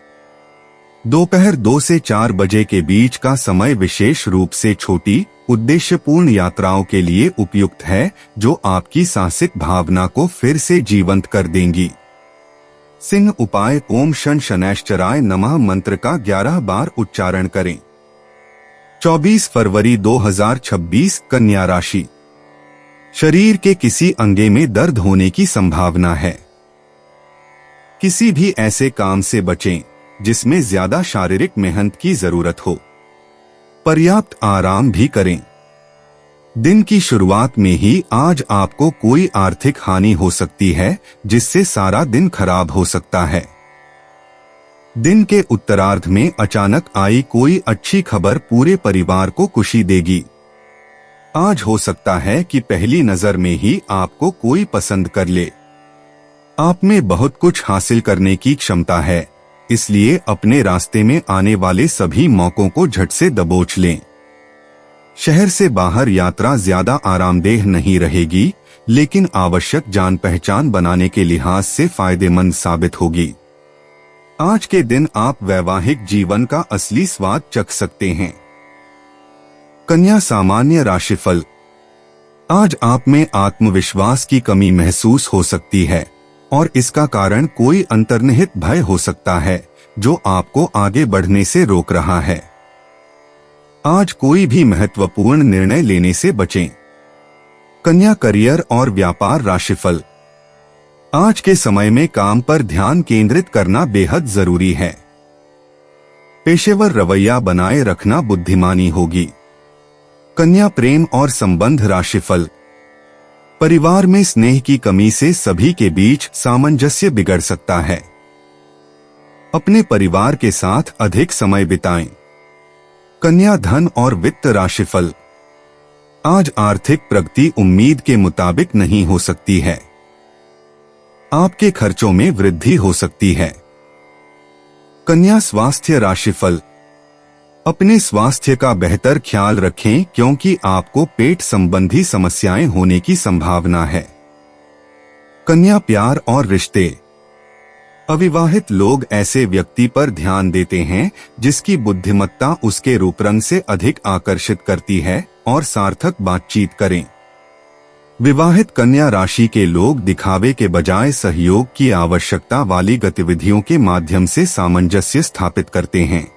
दोपहर 2 से 4 बजे के बीच का समय विशेष रूप से छोटी उद्देश्यपूर्ण यात्राओं के लिए उपयुक्त है, जो आपकी साहसिक भावना को फिर से जीवंत कर देंगी। सिंह, उपाय। ओम शन शनैश्चराय नमः मंत्र का 11 बार उच्चारण करें। 24 फरवरी 2026, कन्या राशि। शरीर के किसी अंगे में दर्द होने की संभावना है। किसी भी ऐसे काम से बचें जिसमें ज्यादा शारीरिक मेहनत की जरूरत हो। पर्याप्त आराम भी करें। दिन की शुरुआत में ही आज आपको कोई आर्थिक हानि हो सकती है, जिससे सारा दिन खराब हो सकता है। दिन के उत्तरार्ध में अचानक आई कोई अच्छी खबर पूरे परिवार को खुशी देगी। आज हो सकता है कि पहली नजर में ही आपको कोई पसंद कर ले। आप में बहुत कुछ हासिल करने की क्षमता है, इसलिए अपने रास्ते में आने वाले सभी मौकों को झट से दबोच लें। शहर से बाहर यात्रा ज्यादा आरामदेह नहीं रहेगी, लेकिन आवश्यक जान पहचान बनाने के लिहाज से फायदेमंद साबित होगी। आज के दिन आप वैवाहिक जीवन का असली स्वाद चख सकते हैं। कन्या, सामान्य राशिफल। आज आप में आत्मविश्वास की कमी महसूस हो सकती है और इसका कारण कोई अंतर्निहित भय हो सकता है जो आपको आगे बढ़ने से रोक रहा है। आज कोई भी महत्वपूर्ण निर्णय लेने से बचें। कन्या, करियर और व्यापार राशिफल। आज के समय में काम पर ध्यान केंद्रित करना बेहद जरूरी है। पेशेवर रवैया बनाए रखना बुद्धिमानी होगी, कन्या प्रेम और संबंध राशिफल। परिवार में स्नेह की कमी से सभी के बीच सामंजस्य बिगड़ सकता है। अपने परिवार के साथ अधिक समय बिताएं। कन्या धन और वित्त राशिफल। आज आर्थिक प्रगति उम्मीद के मुताबिक नहीं हो सकती है। आपके खर्चों में वृद्धि हो सकती है। कन्या स्वास्थ्य राशिफल। अपने स्वास्थ्य का बेहतर ख्याल रखें क्योंकि आपको पेट संबंधी समस्याएं होने की संभावना है। कन्या प्यार और रिश्ते। अविवाहित लोग ऐसे व्यक्ति पर ध्यान देते हैं जिसकी बुद्धिमत्ता उसके रूप रंग से अधिक आकर्षित करती है और सार्थक बातचीत करें। विवाहित कन्या राशि के लोग दिखावे के बजाय सहयोग की आवश्यकता वाली गतिविधियों के माध्यम से सामंजस्य स्थापित करते हैं।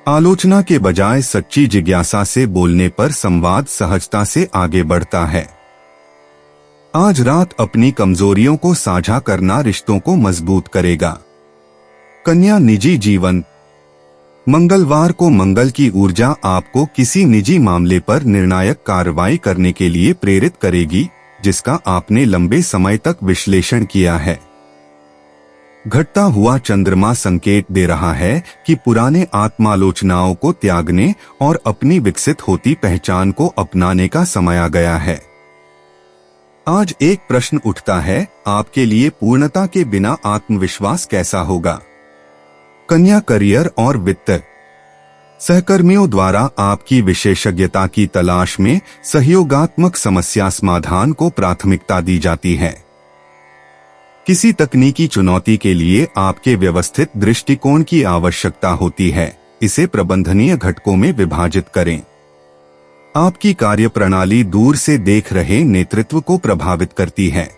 आलोचना के बजाय सच्ची जिज्ञासा से बोलने पर संवाद सहजता से आगे बढ़ता है। आज रात अपनी कमजोरियों को साझा करना रिश्तों को मजबूत करेगा। कन्या निजी जीवन। मंगलवार को मंगल की ऊर्जा आपको किसी निजी मामले पर निर्णायक कार्रवाई करने के लिए प्रेरित करेगी जिसका आपने लंबे समय तक विश्लेषण किया है। घटता हुआ चंद्रमा संकेत दे रहा है कि पुराने आत्मालोचनाओं को त्यागने और अपनी विकसित होती पहचान को अपनाने का समय आ गया है। आज एक प्रश्न उठता है, आपके लिए पूर्णता के बिना आत्मविश्वास कैसा होगा? कन्या करियर और वित्त। सहकर्मियों द्वारा आपकी विशेषज्ञता की तलाश में सहयोगात्मक समस्या समाधान को प्राथमिकता दी जाती है। किसी तकनीकी चुनौती के लिए आपके व्यवस्थित दृष्टिकोण की आवश्यकता होती है। इसे प्रबंधनीय घटकों में विभाजित करें। आपकी कार्यप्रणाली दूर से देख रहे नेतृत्व को प्रभावित करती है।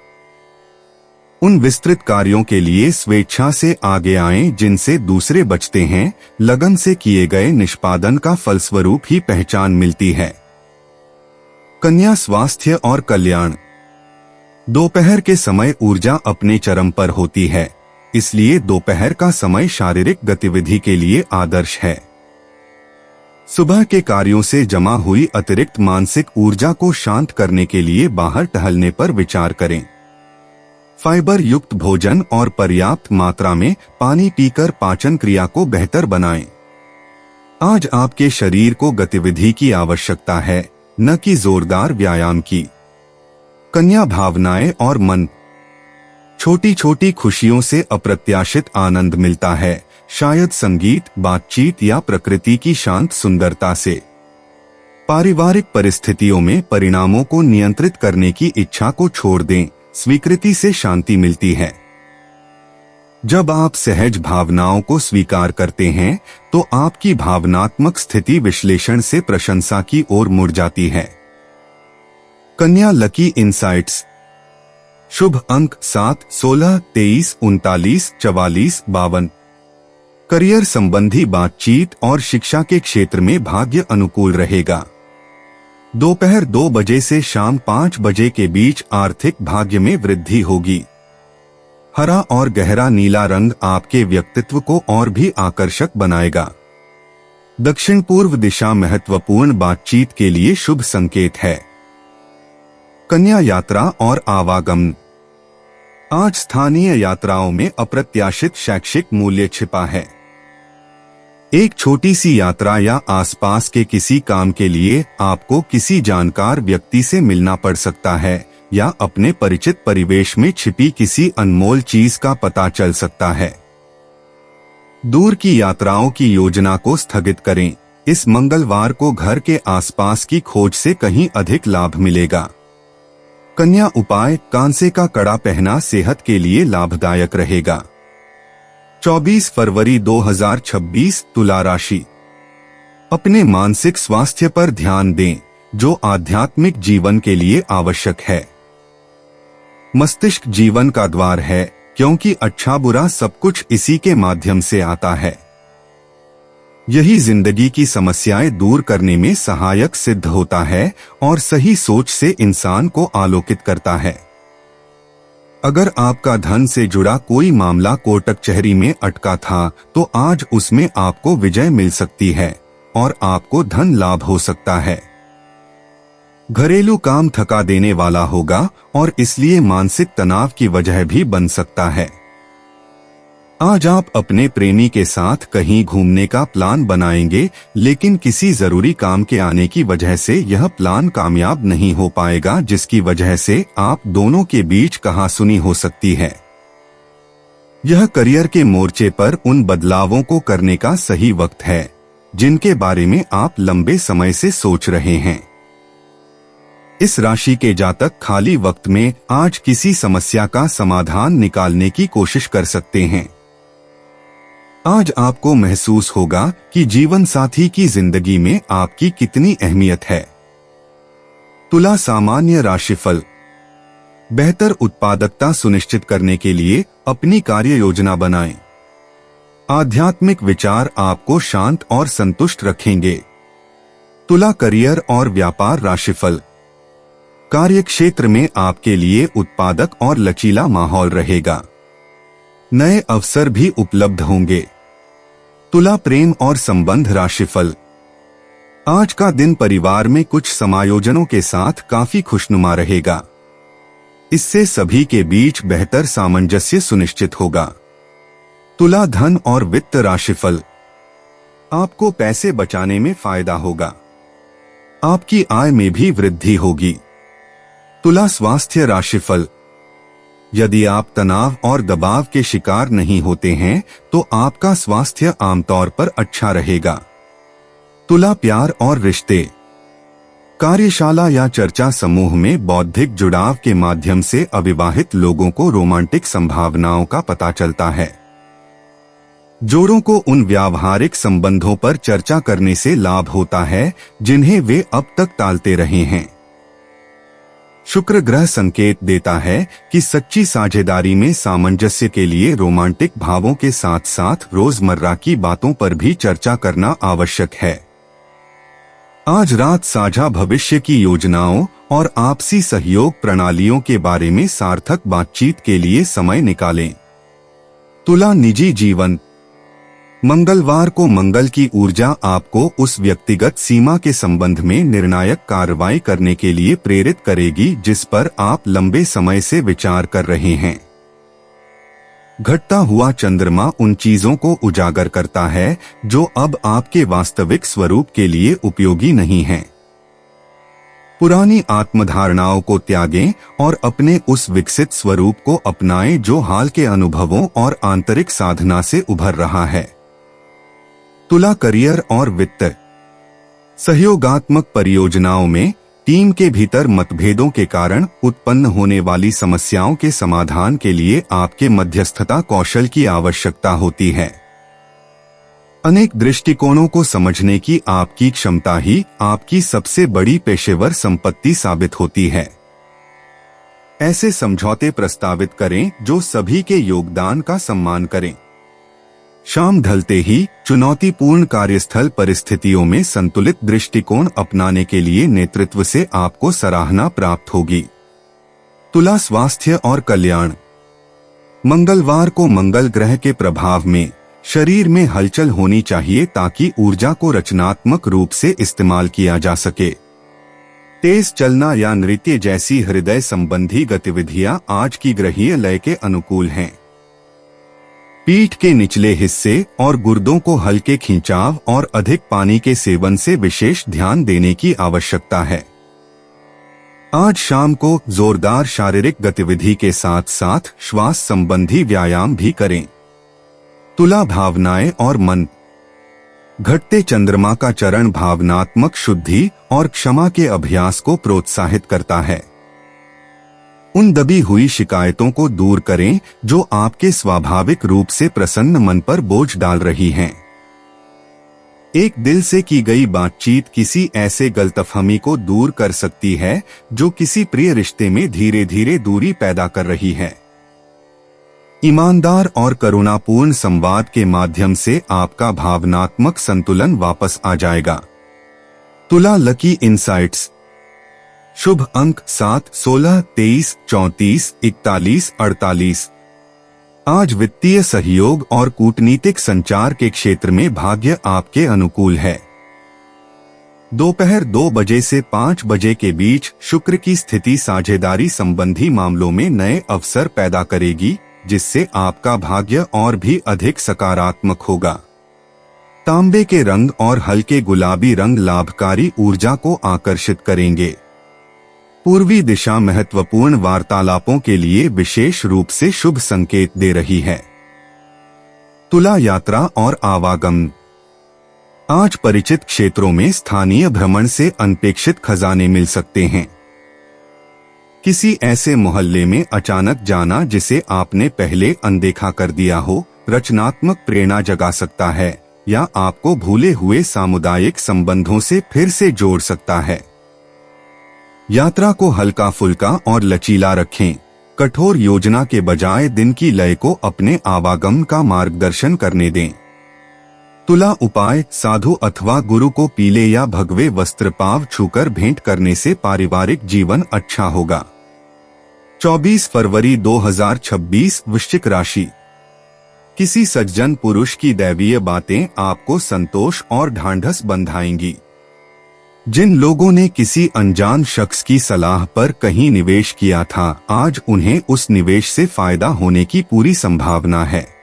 उन विस्तृत कार्यों के लिए स्वेच्छा से आगे आएं जिनसे दूसरे बचते हैं। लगन से किए गए निष्पादन का फलस्वरूप ही पहचान मिलती है। कन्या स्वास्थ्य और कल्याण। दोपहर के समय ऊर्जा अपने चरम पर होती है, इसलिए दोपहर का समय शारीरिक गतिविधि के लिए आदर्श है। सुबह के कार्यों से जमा हुई अतिरिक्त मानसिक ऊर्जा को शांत करने के लिए बाहर टहलने पर विचार करें। फाइबर युक्त भोजन और पर्याप्त मात्रा में पानी पीकर पाचन क्रिया को बेहतर बनाएं। आज आपके शरीर को गतिविधि की आवश्यकता है, न कि जोरदार व्यायाम की। कन्या भावनाएं और मन। छोटी छोटी खुशियों से अप्रत्याशित आनंद मिलता है, शायद संगीत, बातचीत या प्रकृति की शांत सुंदरता से। पारिवारिक परिस्थितियों में परिणामों को नियंत्रित करने की इच्छा को छोड़ दें, स्वीकृति से शांति मिलती है। जब आप सहज भावनाओं को स्वीकार करते हैं तो आपकी भावनात्मक स्थिति विश्लेषण से प्रशंसा की ओर मुड़ जाती है। कन्या लकी इनसाइट्स। शुभ अंक 7, 16, 23, 39, 44, 52। करियर संबंधी बातचीत और शिक्षा के क्षेत्र में भाग्य अनुकूल रहेगा। दोपहर 2 बजे से शाम 5 बजे के बीच आर्थिक भाग्य में वृद्धि होगी। हरा और गहरा नीला रंग आपके व्यक्तित्व को और भी आकर्षक बनाएगा। दक्षिण पूर्व दिशा महत्वपूर्ण बातचीत के लिए शुभ संकेत है। कन्या यात्रा और आवागमन। आज स्थानीय यात्राओं में अप्रत्याशित शैक्षिक मूल्य छिपा है। एक छोटी सी यात्रा या आसपास के किसी काम के लिए आपको किसी जानकार व्यक्ति से मिलना पड़ सकता है या अपने परिचित परिवेश में छिपी किसी अनमोल चीज का पता चल सकता है। दूर की यात्राओं की योजना को स्थगित करें। इस मंगलवार को घर के आसपास की खोज से कहीं अधिक लाभ मिलेगा। कन्या उपाय। कांसे का कड़ा पहना सेहत के लिए लाभदायक रहेगा। 24 फरवरी 2026 तुला राशि। अपने मानसिक स्वास्थ्य पर ध्यान दें, जो आध्यात्मिक जीवन के लिए आवश्यक है। मस्तिष्क जीवन का द्वार है, क्योंकि अच्छा बुरा सब कुछ इसी के माध्यम से आता है। यही जिंदगी की समस्याएं दूर करने में सहायक सिद्ध होता है और सही सोच से इंसान को आलोकित करता है। अगर आपका धन से जुड़ा कोई मामला कोर्ट कचहरी में अटका था तो आज उसमें आपको विजय मिल सकती है। और आपको धन लाभ हो सकता है। घरेलू काम थका देने वाला होगा और इसलिए मानसिक तनाव की वजह भी बन सकता है। आज आप अपने प्रेमी के साथ कहीं घूमने का प्लान बनाएंगे, लेकिन किसी जरूरी काम के आने की वजह से यह प्लान कामयाब नहीं हो पाएगा, जिसकी वजह से आप दोनों के बीच कहासुनी हो सकती है। यह करियर के मोर्चे पर उन बदलावों को करने का सही वक्त है जिनके बारे में आप लंबे समय से सोच रहे हैं। इस राशि के जातक खाली वक्त में आज किसी समस्या का समाधान निकालने की कोशिश कर सकते हैं। आज आपको महसूस होगा कि जीवन साथी की जिंदगी में आपकी कितनी अहमियत है। तुला सामान्य राशिफल। बेहतर उत्पादकता सुनिश्चित करने के लिए अपनी कार्य योजना बनाएं। आध्यात्मिक विचार आपको शांत और संतुष्ट रखेंगे। तुला करियर और व्यापार राशिफल। कार्यक्षेत्र में आपके लिए उत्पादक और लचीला माहौल रहेगा। नए अवसर भी उपलब्ध होंगे। तुला प्रेम और संबंध राशिफल। आज का दिन परिवार में कुछ समायोजनों के साथ काफी खुशनुमा रहेगा। इससे सभी के बीच बेहतर सामंजस्य सुनिश्चित होगा। तुला धन और वित्त राशिफल। आपको पैसे बचाने में फायदा होगा। आपकी आय में भी वृद्धि होगी। तुला स्वास्थ्य राशिफल। यदि आप तनाव और दबाव के शिकार नहीं होते हैं तो आपका स्वास्थ्य आमतौर पर अच्छा रहेगा। तुला प्यार और रिश्ते। कार्यशाला या चर्चा समूह में बौद्धिक जुड़ाव के माध्यम से अविवाहित लोगों को रोमांटिक संभावनाओं का पता चलता है। जोड़ों को उन व्यावहारिक संबंधों पर चर्चा करने से लाभ होता है जिन्हें वे अब तक टालते रहे हैं। शुक्र ग्रह संकेत देता है कि सच्ची साझेदारी में सामंजस्य के लिए रोमांटिक भावों के साथ साथ रोजमर्रा की बातों पर भी चर्चा करना आवश्यक है। आज रात साझा भविष्य की योजनाओं और आपसी सहयोग प्रणालियों के बारे में सार्थक बातचीत के लिए समय निकालें। तुला निजी जीवन। मंगलवार को मंगल की ऊर्जा आपको उस व्यक्तिगत सीमा के संबंध में निर्णायक कार्रवाई करने के लिए प्रेरित करेगी जिस पर आप लंबे समय से विचार कर रहे हैं। घटता हुआ चंद्रमा उन चीजों को उजागर करता है जो अब आपके वास्तविक स्वरूप के लिए उपयोगी नहीं हैं। पुरानी आत्मधारणाओं को त्यागें और अपने उस विकसित स्वरूप को अपनाएं जो हाल के अनुभवों और आंतरिक साधना से उभर रहा है। तुला करियर और वित्त। सहयोगात्मक परियोजनाओं में टीम के भीतर मतभेदों के कारण उत्पन्न होने वाली समस्याओं के समाधान के लिए आपके मध्यस्थता कौशल की आवश्यकता होती है। अनेक दृष्टिकोणों को समझने की आपकी क्षमता ही आपकी सबसे बड़ी पेशेवर संपत्ति साबित होती है। ऐसे समझौते प्रस्तावित करें जो सभी के योगदान का सम्मान करें। शाम ढलते ही चुनौतीपूर्ण कार्यस्थल परिस्थितियों में संतुलित दृष्टिकोण अपनाने के लिए नेतृत्व से आपको सराहना प्राप्त होगी। तुला स्वास्थ्य और कल्याण। मंगलवार को मंगल ग्रह के प्रभाव में शरीर में हलचल होनी चाहिए ताकि ऊर्जा को रचनात्मक रूप से इस्तेमाल किया जा सके। तेज चलना या नृत्य जैसी हृदय संबंधी गतिविधियां आज की ग्रहीय लय के अनुकूल हैं। पीठ के निचले हिस्से और गुर्दों को हल्के खिंचाव और अधिक पानी के सेवन से विशेष ध्यान देने की आवश्यकता है। आज शाम को जोरदार शारीरिक गतिविधि के साथ साथ श्वास संबंधी व्यायाम भी करें। तुला भावनाएं और मन। घटते चंद्रमा का चरण भावनात्मक शुद्धि और क्षमा के अभ्यास को प्रोत्साहित करता है। उन दबी हुई शिकायतों को दूर करें जो आपके स्वाभाविक रूप से प्रसन्न मन पर बोझ डाल रही हैं। एक दिल से की गई बातचीत किसी ऐसे गलतफहमी को दूर कर सकती है जो किसी प्रिय रिश्ते में धीरे धीरे दूरी पैदा कर रही है। ईमानदार और करुणापूर्ण संवाद के माध्यम से आपका भावनात्मक संतुलन वापस आ जाएगा। तुला लकी इनसाइट्स। शुभ अंक 7, 16, 23, 34, 41, 48। आज वित्तीय सहयोग और कूटनीतिक संचार के क्षेत्र में भाग्य आपके अनुकूल है। दोपहर 2 बजे से 5 बजे के बीच शुक्र की स्थिति साझेदारी संबंधी मामलों में नए अवसर पैदा करेगी, जिससे आपका भाग्य और भी अधिक सकारात्मक होगा। तांबे के रंग और हल्के गुलाबी रंग लाभकारी ऊर्जा को आकर्षित करेंगे। पूर्वी दिशा महत्वपूर्ण वार्तालापों के लिए विशेष रूप से शुभ संकेत दे रही है। तुला यात्रा और आवागमन। आज परिचित क्षेत्रों में स्थानीय भ्रमण से अनपेक्षित खजाने मिल सकते हैं। किसी ऐसे मोहल्ले में अचानक जाना जिसे आपने पहले अनदेखा कर दिया हो, रचनात्मक प्रेरणा जगा सकता है या आपको भूले हुए सामुदायिक संबंधों से फिर से जोड़ सकता है। यात्रा को हल्का फुल्का और लचीला रखें। कठोर योजना के बजाय दिन की लय को अपने आवागमन का मार्गदर्शन करने दें। तुला उपाय, साधु अथवा गुरु को पीले या भगवे वस्त्र पाव छूकर भेंट करने से पारिवारिक जीवन अच्छा होगा। 24 फरवरी 2026 वृश्चिक राशि। किसी सज्जन पुरुष की दैवीय बातें आपको संतोष और ढांढस बंधाएंगी। जिन लोगों ने किसी अनजान शख्स की सलाह पर कहीं निवेश किया था, आज उन्हें उस निवेश से फायदा होने की पूरी संभावना है।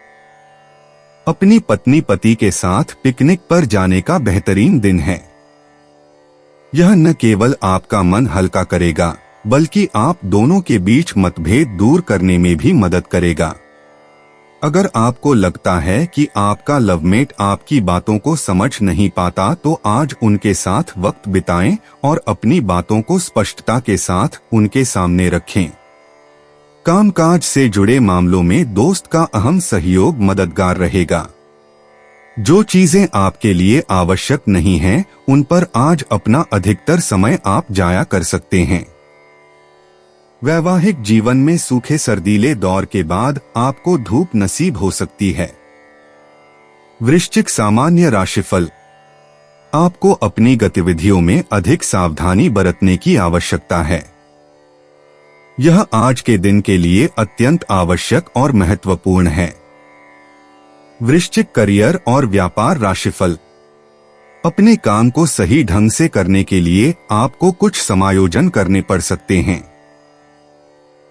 अपनी पत्नी पति के साथ पिकनिक पर जाने का बेहतरीन दिन है। यह न केवल आपका मन हल्का करेगा, बल्कि आप दोनों के बीच मतभेद दूर करने में भी मदद करेगा। अगर आपको लगता है कि आपका लवमेट आपकी बातों को समझ नहीं पाता, तो आज उनके साथ वक्त बिताएं और अपनी बातों को स्पष्टता के साथ उनके सामने रखें। कामकाज से जुड़े मामलों में दोस्त का अहम सहयोग मददगार रहेगा। जो चीजें आपके लिए आवश्यक नहीं हैं, उन पर आज अपना अधिकतर समय आप जाया कर सकते हैं। वैवाहिक जीवन में सूखे सर्दीले दौर के बाद आपको धूप नसीब हो सकती है। वृश्चिक सामान्य राशिफल। आपको अपनी गतिविधियों में अधिक सावधानी बरतने की आवश्यकता है। यह आज के दिन के लिए अत्यंत आवश्यक और महत्वपूर्ण है। वृश्चिक करियर और व्यापार राशिफल। अपने काम को सही ढंग से करने के लिए आपको कुछ समायोजन करने पड़ सकते हैं।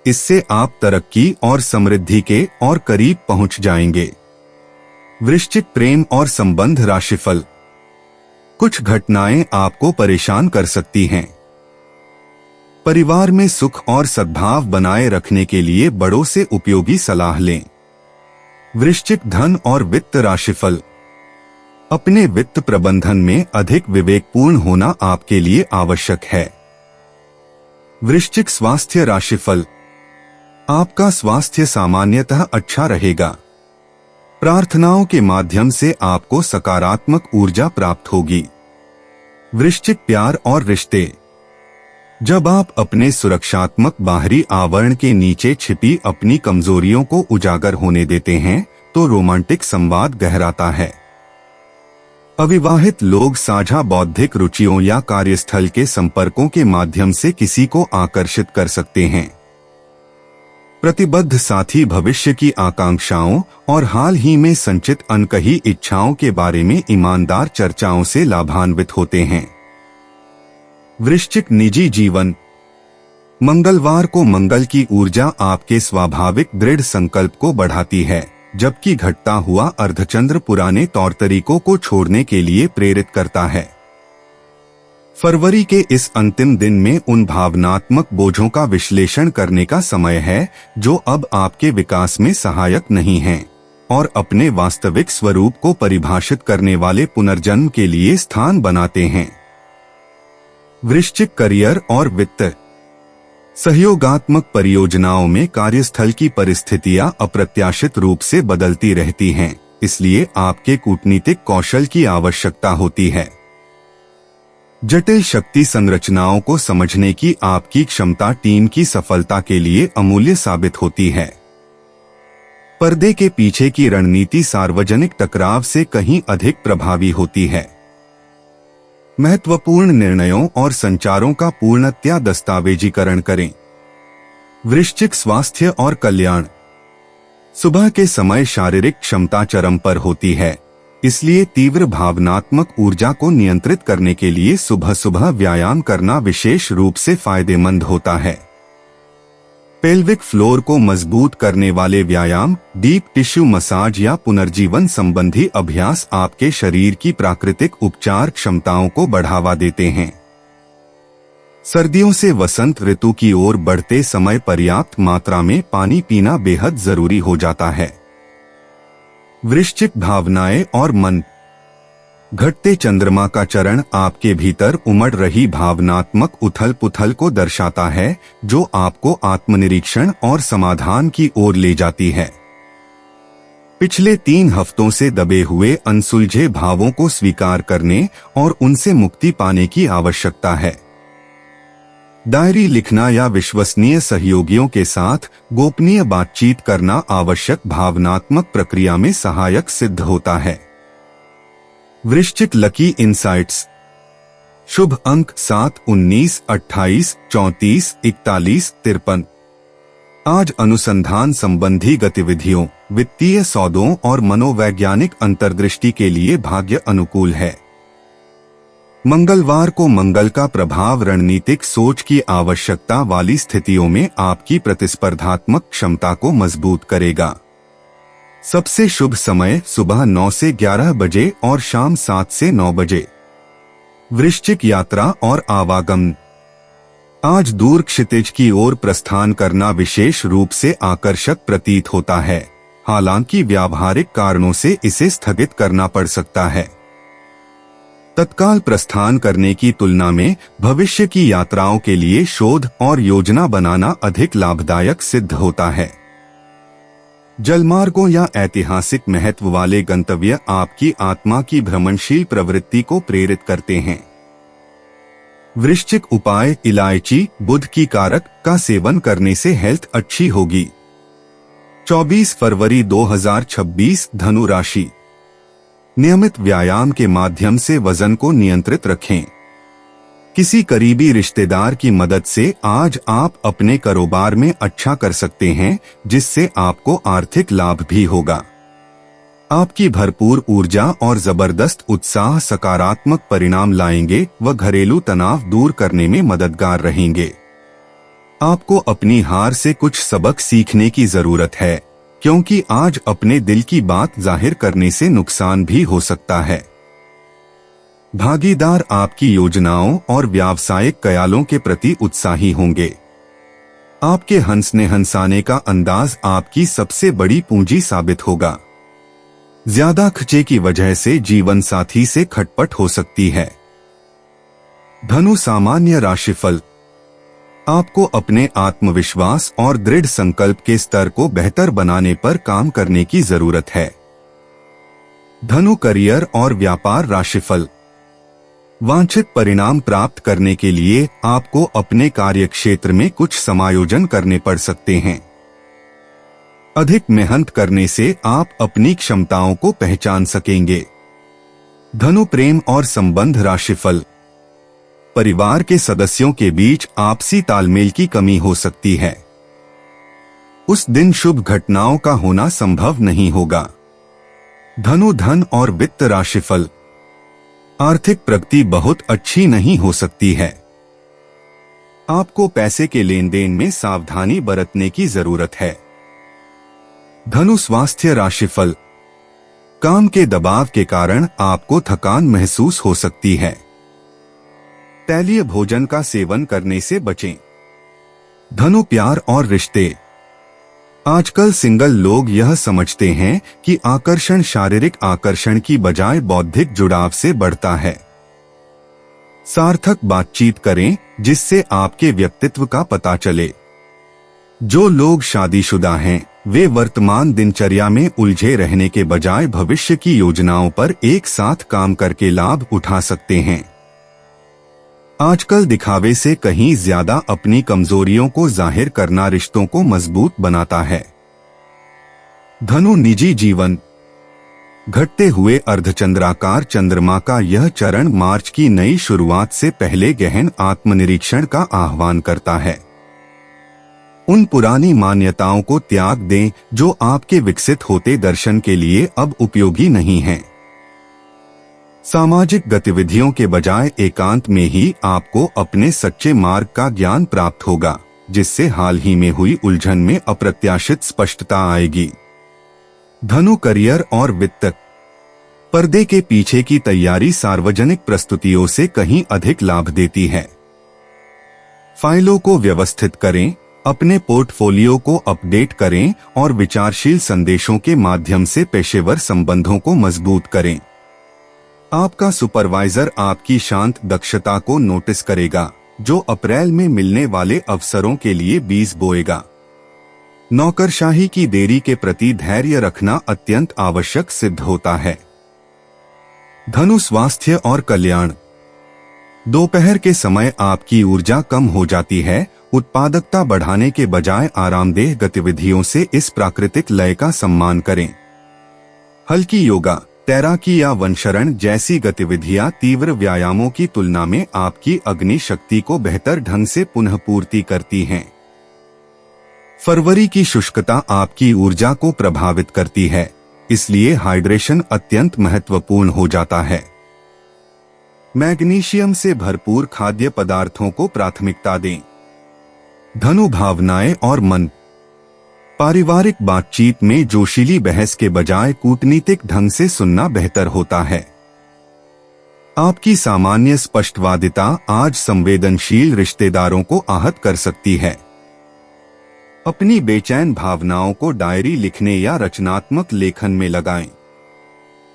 इससे आप तरक्की और समृद्धि के और करीब पहुंच जाएंगे। वृश्चिक प्रेम और संबंध राशिफल। कुछ घटनाएं आपको परेशान कर सकती हैं। परिवार में सुख और सद्भाव बनाए रखने के लिए बड़ों से उपयोगी सलाह लें। वृश्चिक धन और वित्त राशिफल। अपने वित्त प्रबंधन में अधिक विवेकपूर्ण होना आपके लिए आवश्यक है। वृश्चिक स्वास्थ्य राशिफल। आपका स्वास्थ्य सामान्यतः अच्छा रहेगा। प्रार्थनाओं के माध्यम से आपको सकारात्मक ऊर्जा प्राप्त होगी। वृश्चिक प्यार और रिश्ते। जब आप अपने सुरक्षात्मक बाहरी आवरण के नीचे छिपी अपनी कमजोरियों को उजागर होने देते हैं, तो रोमांटिक संवाद गहराता है। अविवाहित लोग साझा बौद्धिक रुचियों या कार्यस्थल के संपर्कों के माध्यम से किसी को आकर्षित कर सकते हैं। प्रतिबद्ध साथी भविष्य की आकांक्षाओं और हाल ही में संचित अनकही इच्छाओं के बारे में ईमानदार चर्चाओं से लाभान्वित होते हैं। वृश्चिक निजी जीवन। मंगलवार को मंगल की ऊर्जा आपके स्वाभाविक दृढ़ संकल्प को बढ़ाती है, जबकि घटता हुआ अर्धचंद्र पुराने तौर तरीकों को छोड़ने के लिए प्रेरित करता है। फरवरी के इस अंतिम दिन में उन भावनात्मक बोझों का विश्लेषण करने का समय है जो अब आपके विकास में सहायक नहीं हैं, और अपने वास्तविक स्वरूप को परिभाषित करने वाले पुनर्जन्म के लिए स्थान बनाते हैं। वृश्चिक करियर और वित्त। सहयोगात्मक परियोजनाओं में कार्यस्थल की परिस्थितियां अप्रत्याशित रूप से बदलती रहती हैं, इसलिए आपके कूटनीतिक कौशल की आवश्यकता होती है। जटिल शक्ति संरचनाओं को समझने की आपकी क्षमता टीम की सफलता के लिए अमूल्य साबित होती है। पर्दे के पीछे की रणनीति सार्वजनिक टकराव से कहीं अधिक प्रभावी होती है। महत्वपूर्ण निर्णयों और संचारों का पूर्णतया दस्तावेजीकरण करें। वृश्चिक स्वास्थ्य और कल्याण। सुबह के समय शारीरिक क्षमता चरम पर होती है, इसलिए तीव्र भावनात्मक ऊर्जा को नियंत्रित करने के लिए सुबह सुबह व्यायाम करना विशेष रूप से फायदेमंद होता है। पेल्विक फ्लोर को मजबूत करने वाले व्यायाम, डीप टिश्यू मसाज या पुनर्जीवन संबंधी अभ्यास आपके शरीर की प्राकृतिक उपचार क्षमताओं को बढ़ावा देते हैं। सर्दियों से वसंत ऋतु की ओर बढ़ते समय पर्याप्त मात्रा में पानी पीना बेहद जरूरी हो जाता है। वृश्चिक भावनाएं और मन। घटते चंद्रमा का चरण आपके भीतर उमड़ रही भावनात्मक उथल पुथल को दर्शाता है, जो आपको आत्मनिरीक्षण और समाधान की ओर ले जाती है। पिछले 3 हफ्तों से दबे हुए अनसुलझे भावों को स्वीकार करने और उनसे मुक्ति पाने की आवश्यकता है। डायरी लिखना या विश्वसनीय सहयोगियों के साथ गोपनीय बातचीत करना आवश्यक भावनात्मक प्रक्रिया में सहायक सिद्ध होता है। वृश्चिक लकी इंसाइट्स। शुभ अंक 7, 19, 28, 34, 41, 53। आज अनुसंधान संबंधी गतिविधियों, वित्तीय सौदों और मनोवैज्ञानिक अंतर्दृष्टि के लिए भाग्य अनुकूल है। मंगलवार को मंगल का प्रभाव रणनीतिक सोच की आवश्यकता वाली स्थितियों में आपकी प्रतिस्पर्धात्मक क्षमता को मजबूत करेगा। सबसे शुभ समय सुबह 9 से 11 बजे और शाम 7 से 9 बजे। वृश्चिक यात्रा और आवागमन। आज दूर क्षितिज की ओर प्रस्थान करना विशेष रूप से आकर्षक प्रतीत होता है, हालांकि व्यावहारिक कारणों से इसे स्थगित करना पड़ सकता है। तत्काल प्रस्थान करने की तुलना में भविष्य की यात्राओं के लिए शोध और योजना बनाना अधिक लाभदायक सिद्ध होता है। जलमार्गों या ऐतिहासिक महत्व वाले गंतव्य आपकी आत्मा की भ्रमणशील प्रवृत्ति को प्रेरित करते हैं। वृश्चिक उपाय, इलायची, बुध की कारक का सेवन करने से हेल्थ अच्छी होगी। 24 फरवरी 2026 धनु राशि। नियमित व्यायाम के माध्यम से वजन को नियंत्रित रखें। किसी करीबी रिश्तेदार की मदद से आज आप अपने कारोबार में अच्छा कर सकते हैं, जिससे आपको आर्थिक लाभ भी होगा। आपकी भरपूर ऊर्जा और जबरदस्त उत्साह सकारात्मक परिणाम लाएंगे व घरेलू तनाव दूर करने में मददगार रहेंगे। आपको अपनी हार से कुछ सबक सीखने की जरूरत है, क्योंकि आज अपने दिल की बात जाहिर करने से नुकसान भी हो सकता है। भागीदार आपकी योजनाओं और व्यावसायिक कयालों के प्रति उत्साही होंगे। आपके हंसने हंसाने का अंदाज आपकी सबसे बड़ी पूंजी साबित होगा। ज्यादा खर्चे की वजह से जीवन साथी से खटपट हो सकती है। धनु सामान्य राशिफल। आपको अपने आत्मविश्वास और दृढ़ संकल्प के स्तर को बेहतर बनाने पर काम करने की जरूरत है। धनु करियर और व्यापार राशिफल। वांछित परिणाम प्राप्त करने के लिए आपको अपने कार्यक्षेत्र में कुछ समायोजन करने पड़ सकते हैं। अधिक मेहनत करने से आप अपनी क्षमताओं को पहचान सकेंगे। धनु प्रेम और संबंध राशिफल। परिवार के सदस्यों के बीच आपसी तालमेल की कमी हो सकती है। उस दिन शुभ घटनाओं का होना संभव नहीं होगा। धनु धन और वित्त राशिफल। आर्थिक प्रगति बहुत अच्छी नहीं हो सकती है। आपको पैसे के लेन देन में सावधानी बरतने की जरूरत है। धनु स्वास्थ्य राशिफल। काम के दबाव के कारण आपको थकान महसूस हो सकती है। तैलीय भोजन का सेवन करने से बचें। धनु प्यार और रिश्ते। आजकल सिंगल लोग यह समझते हैं कि आकर्षण शारीरिक आकर्षण की बजाय बौद्धिक जुड़ाव से बढ़ता है। सार्थक बातचीत करें जिससे आपके व्यक्तित्व का पता चले। जो लोग शादीशुदा हैं, वे वर्तमान दिनचर्या में उलझे रहने के बजाय भविष्य की योजनाओं पर एक साथ काम करके लाभ उठा सकते हैं। आजकल दिखावे से कहीं ज्यादा अपनी कमजोरियों को जाहिर करना रिश्तों को मजबूत बनाता है। धनु निजी जीवन। घटते हुए अर्धचंद्राकार चंद्रमा का यह चरण मार्च की नई शुरुआत से पहले गहन आत्मनिरीक्षण का आह्वान करता है। उन पुरानी मान्यताओं को त्याग दें जो आपके विकसित होते दर्शन के लिए अब उपयोगी नहीं हैं। सामाजिक गतिविधियों के बजाय एकांत में ही आपको अपने सच्चे मार्ग का ज्ञान प्राप्त होगा, जिससे हाल ही में हुई उलझन में अप्रत्याशित स्पष्टता आएगी। धनु करियर और वित्त। पर्दे के पीछे की तैयारी सार्वजनिक प्रस्तुतियों से कहीं अधिक लाभ देती है। फाइलों को व्यवस्थित करें, अपने पोर्टफोलियो को अपडेट करें और विचारशील संदेशों के माध्यम से पेशेवर संबंधों को मजबूत करें। आपका सुपरवाइजर आपकी शांत दक्षता को नोटिस करेगा, जो अप्रैल में मिलने वाले अवसरों के लिए बीज बोएगा। नौकरशाही की देरी के प्रति धैर्य रखना अत्यंत आवश्यक सिद्ध होता है। धनु स्वास्थ्य और कल्याण। दोपहर के समय आपकी ऊर्जा कम हो जाती है। उत्पादकता बढ़ाने के बजाय आरामदेह गतिविधियों से इस प्राकृतिक लय का सम्मान करें। हल्की योगा, तैराकी या वनशरण जैसी गतिविधियां तीव्र व्यायामों की तुलना में आपकी अग्नि शक्ति को बेहतर ढंग से पुनः पूर्ति करती हैं। फरवरी की शुष्कता आपकी ऊर्जा को प्रभावित करती है, इसलिए हाइड्रेशन अत्यंत महत्वपूर्ण हो जाता है। मैग्नीशियम से भरपूर खाद्य पदार्थों को प्राथमिकता दें। धनु भावनाएं और मन। पारिवारिक बातचीत में जोशीली बहस के बजाय कूटनीतिक ढंग से सुनना बेहतर होता है। आपकी सामान्य स्पष्टवादिता आज संवेदनशील रिश्तेदारों को आहत कर सकती है। अपनी बेचैन भावनाओं को डायरी लिखने या रचनात्मक लेखन में लगाएं।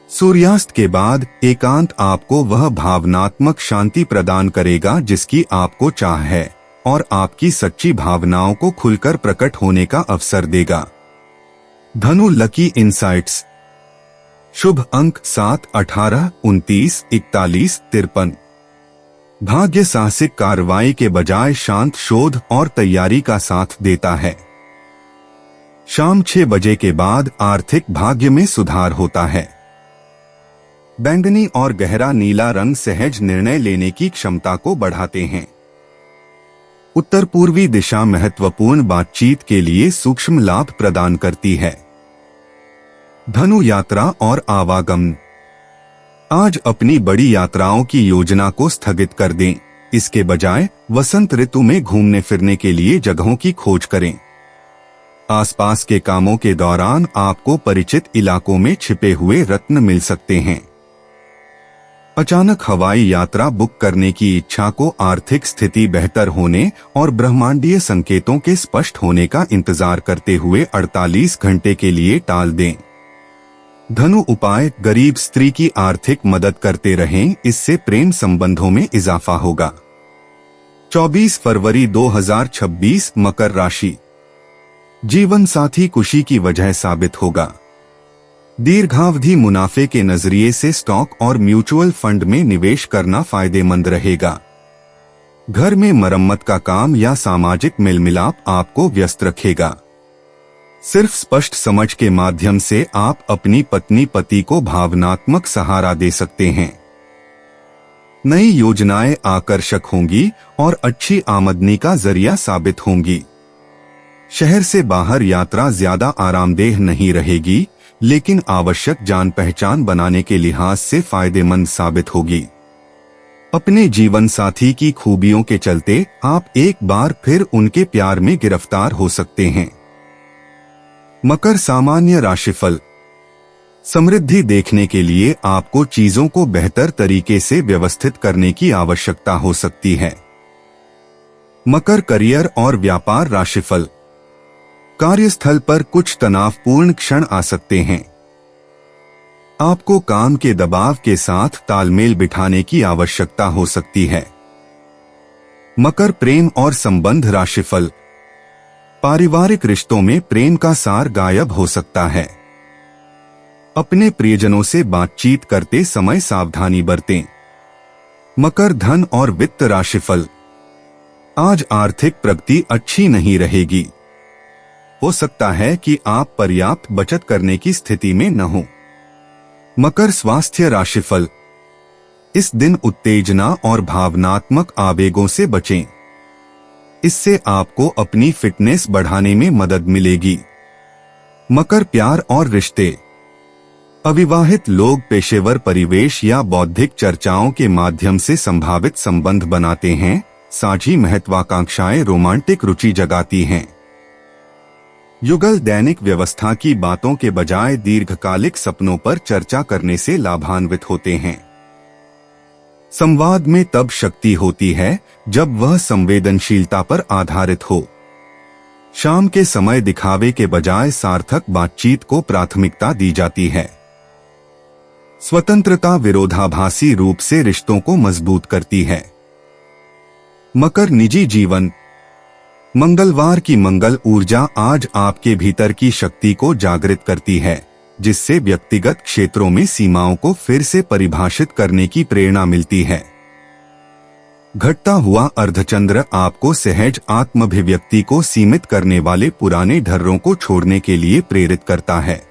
सूर्यास्त के बाद एकांत आपको वह भावनात्मक शांति प्रदान करेगा जिसकी आपको चाह है और आपकी सच्ची भावनाओं को खुलकर प्रकट होने का अवसर देगा। धनु लकी इंसाइट्स। शुभ अंक 7, 18, 29, 41, 53। भाग्य साहसिक कार्रवाई के बजाय शांत शोध और तैयारी का साथ देता है। शाम 6 बजे के बाद आर्थिक भाग्य में सुधार होता है। बैंगनी और गहरा नीला रंग सहज निर्णय लेने की क्षमता को बढ़ाते हैं। उत्तर पूर्वी दिशा महत्वपूर्ण बातचीत के लिए सूक्ष्म लाभ प्रदान करती है। धनु यात्रा और आवागमन। आज अपनी बड़ी यात्राओं की योजना को स्थगित कर दें। इसके बजाय वसंत ऋतु में घूमने फिरने के लिए जगहों की खोज करें। आसपास के कामों के दौरान आपको परिचित इलाकों में छिपे हुए रत्न मिल सकते हैं। अचानक हवाई यात्रा बुक करने की इच्छा को आर्थिक स्थिति बेहतर होने और ब्रह्मांडीय संकेतों के स्पष्ट होने का इंतजार करते हुए 48 घंटे के लिए टाल दें। धनु उपाय। गरीब स्त्री की आर्थिक मदद करते रहें, इससे प्रेम संबंधों में इजाफा होगा। 24 फरवरी 2026 मकर राशि। जीवन साथी खुशी की वजह साबित होगा। दीर्घावधि मुनाफे के नजरिए से स्टॉक और म्यूचुअल फंड में निवेश करना फायदेमंद रहेगा। घर में मरम्मत का काम या सामाजिक मेलमिलाप आपको व्यस्त रखेगा। सिर्फ स्पष्ट समझ के माध्यम से आप अपनी पत्नी पति को भावनात्मक सहारा दे सकते हैं। नई योजनाएं आकर्षक होंगी और अच्छी आमदनी का जरिया साबित होंगी। शहर से बाहर यात्रा ज्यादा आरामदेह नहीं रहेगी, लेकिन आवश्यक जान पहचान बनाने के लिहाज से फायदेमंद साबित होगी। अपने जीवन साथी की खूबियों के चलते आप एक बार फिर उनके प्यार में गिरफ्तार हो सकते हैं। मकर सामान्य राशिफल। समृद्धि देखने के लिए आपको चीजों को बेहतर तरीके से व्यवस्थित करने की आवश्यकता हो सकती है। मकर करियर और व्यापार राशिफल। कार्यस्थल पर कुछ तनावपूर्ण क्षण आ सकते हैं। आपको काम के दबाव के साथ तालमेल बिठाने की आवश्यकता हो सकती है। मकर प्रेम और संबंध राशिफल। पारिवारिक रिश्तों में प्रेम का सार गायब हो सकता है। अपने प्रियजनों से बातचीत करते समय सावधानी बरतें। मकर धन और वित्त राशिफल। आज आर्थिक प्रगति अच्छी नहीं रहेगी। हो सकता है कि आप पर्याप्त बचत करने की स्थिति में न हो। मकर स्वास्थ्य राशिफल। इस दिन उत्तेजना और भावनात्मक आवेगों से बचें। इससे आपको अपनी फिटनेस बढ़ाने में मदद मिलेगी। मकर प्यार और रिश्ते। अविवाहित लोग पेशेवर परिवेश या बौद्धिक चर्चाओं के माध्यम से संभावित संबंध बनाते हैं। साझी महत्वाकांक्षाएं रोमांटिक रुचि जगाती हैं। युगल दैनिक व्यवस्था की बातों के बजाय दीर्घकालिक सपनों पर चर्चा करने से लाभान्वित होते हैं। संवाद में तब शक्ति होती है जब वह संवेदनशीलता पर आधारित हो। शाम के समय दिखावे के बजाय सार्थक बातचीत को प्राथमिकता दी जाती है। स्वतंत्रता विरोधाभासी रूप से रिश्तों को मजबूत करती है। मकर निजी जीवन। मंगलवार की मंगल ऊर्जा आज आपके भीतर की शक्ति को जागृत करती है, जिससे व्यक्तिगत क्षेत्रों में सीमाओं को फिर से परिभाषित करने की प्रेरणा मिलती है। घटता हुआ अर्धचंद्र आपको सहज आत्माभिव्यक्ति को सीमित करने वाले पुराने ढर्रों को छोड़ने के लिए प्रेरित करता है।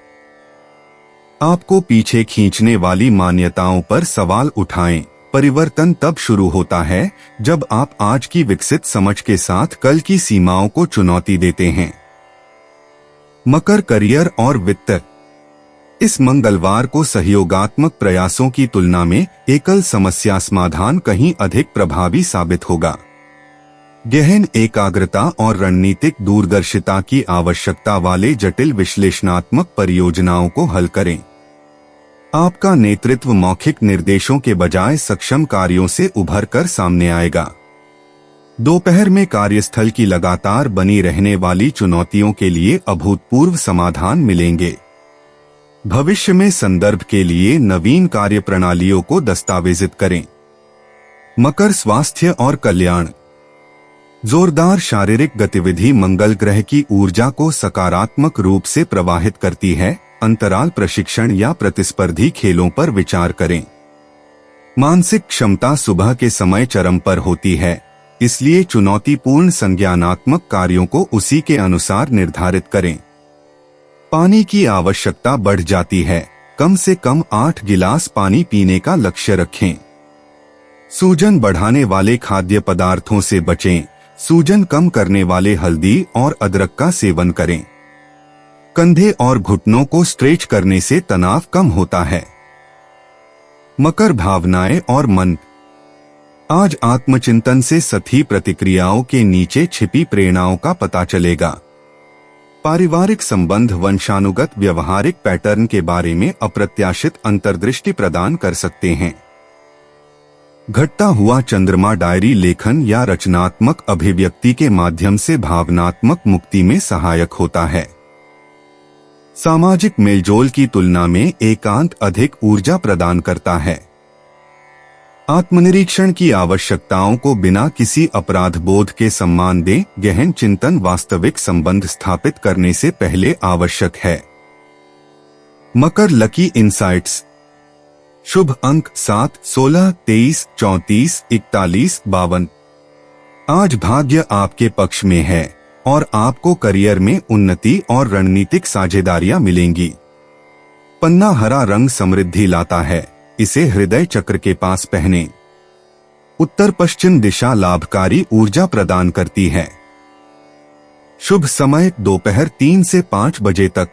आपको पीछे खींचने वाली मान्यताओं पर सवाल उठाएं। परिवर्तन तब शुरू होता है जब आप आज की विकसित समझ के साथ कल की सीमाओं को चुनौती देते हैं। मकर करियर और वित्त। इस मंगलवार को सहयोगात्मक प्रयासों की तुलना में एकल समस्या समाधान कहीं अधिक प्रभावी साबित होगा। गहन एकाग्रता और रणनीतिक दूरदर्शिता की आवश्यकता वाले जटिल विश्लेषणात्मक परियोजनाओं को हल करें। आपका नेतृत्व मौखिक निर्देशों के बजाय सक्षम कार्यों से उभर कर सामने आएगा। दोपहर में कार्यस्थल की लगातार बनी रहने वाली चुनौतियों के लिए अभूतपूर्व समाधान मिलेंगे। भविष्य में संदर्भ के लिए नवीन कार्यप्रणालियों को दस्तावेजित करें। मकर स्वास्थ्य और कल्याण। जोरदार शारीरिक गतिविधि मंगल ग्रह की ऊर्जा को सकारात्मक रूप से प्रवाहित करती है। अंतराल प्रशिक्षण या प्रतिस्पर्धी खेलों पर विचार करें। मानसिक क्षमता सुबह के समय चरम पर होती है, इसलिए चुनौतीपूर्ण संज्ञानात्मक कार्यों को उसी के अनुसार निर्धारित करें। पानी की आवश्यकता बढ़ जाती है, कम से कम 8 गिलास पानी पीने का लक्ष्य रखें। सूजन बढ़ाने वाले खाद्य पदार्थों से बचें। सूजन कम करने वाले हल्दी और अदरक का सेवन करें। कंधे और घुटनों को स्ट्रेच करने से तनाव कम होता है। मकर भावनाएं और मन। आज आत्मचिंतन से सतही प्रतिक्रियाओं के नीचे छिपी प्रेरणाओं का पता चलेगा। पारिवारिक संबंध वंशानुगत व्यवहारिक पैटर्न के बारे में अप्रत्याशित अंतर्दृष्टि प्रदान कर सकते हैं। घटता हुआ चंद्रमा डायरी लेखन या रचनात्मक अभिव्यक्ति के माध्यम से भावनात्मक मुक्ति में सहायक होता है। सामाजिक मेलजोल की तुलना में एकांत अधिक ऊर्जा प्रदान करता है। आत्मनिरीक्षण की आवश्यकताओं को बिना किसी अपराध बोध के सम्मान दें। गहन चिंतन वास्तविक संबंध स्थापित करने से पहले आवश्यक है। मकर लकी इंसाइट्स। शुभ अंक 7, 16, 23, 34, 41, 52। आज भाग्य आपके पक्ष में है और आपको करियर में उन्नति और रणनीतिक साझेदारियां मिलेंगी। पन्ना हरा रंग समृद्धि लाता है, इसे हृदय चक्र के पास पहने। उत्तर पश्चिम दिशा लाभकारी ऊर्जा प्रदान करती है। शुभ समय दोपहर 3 से 5 बजे तक।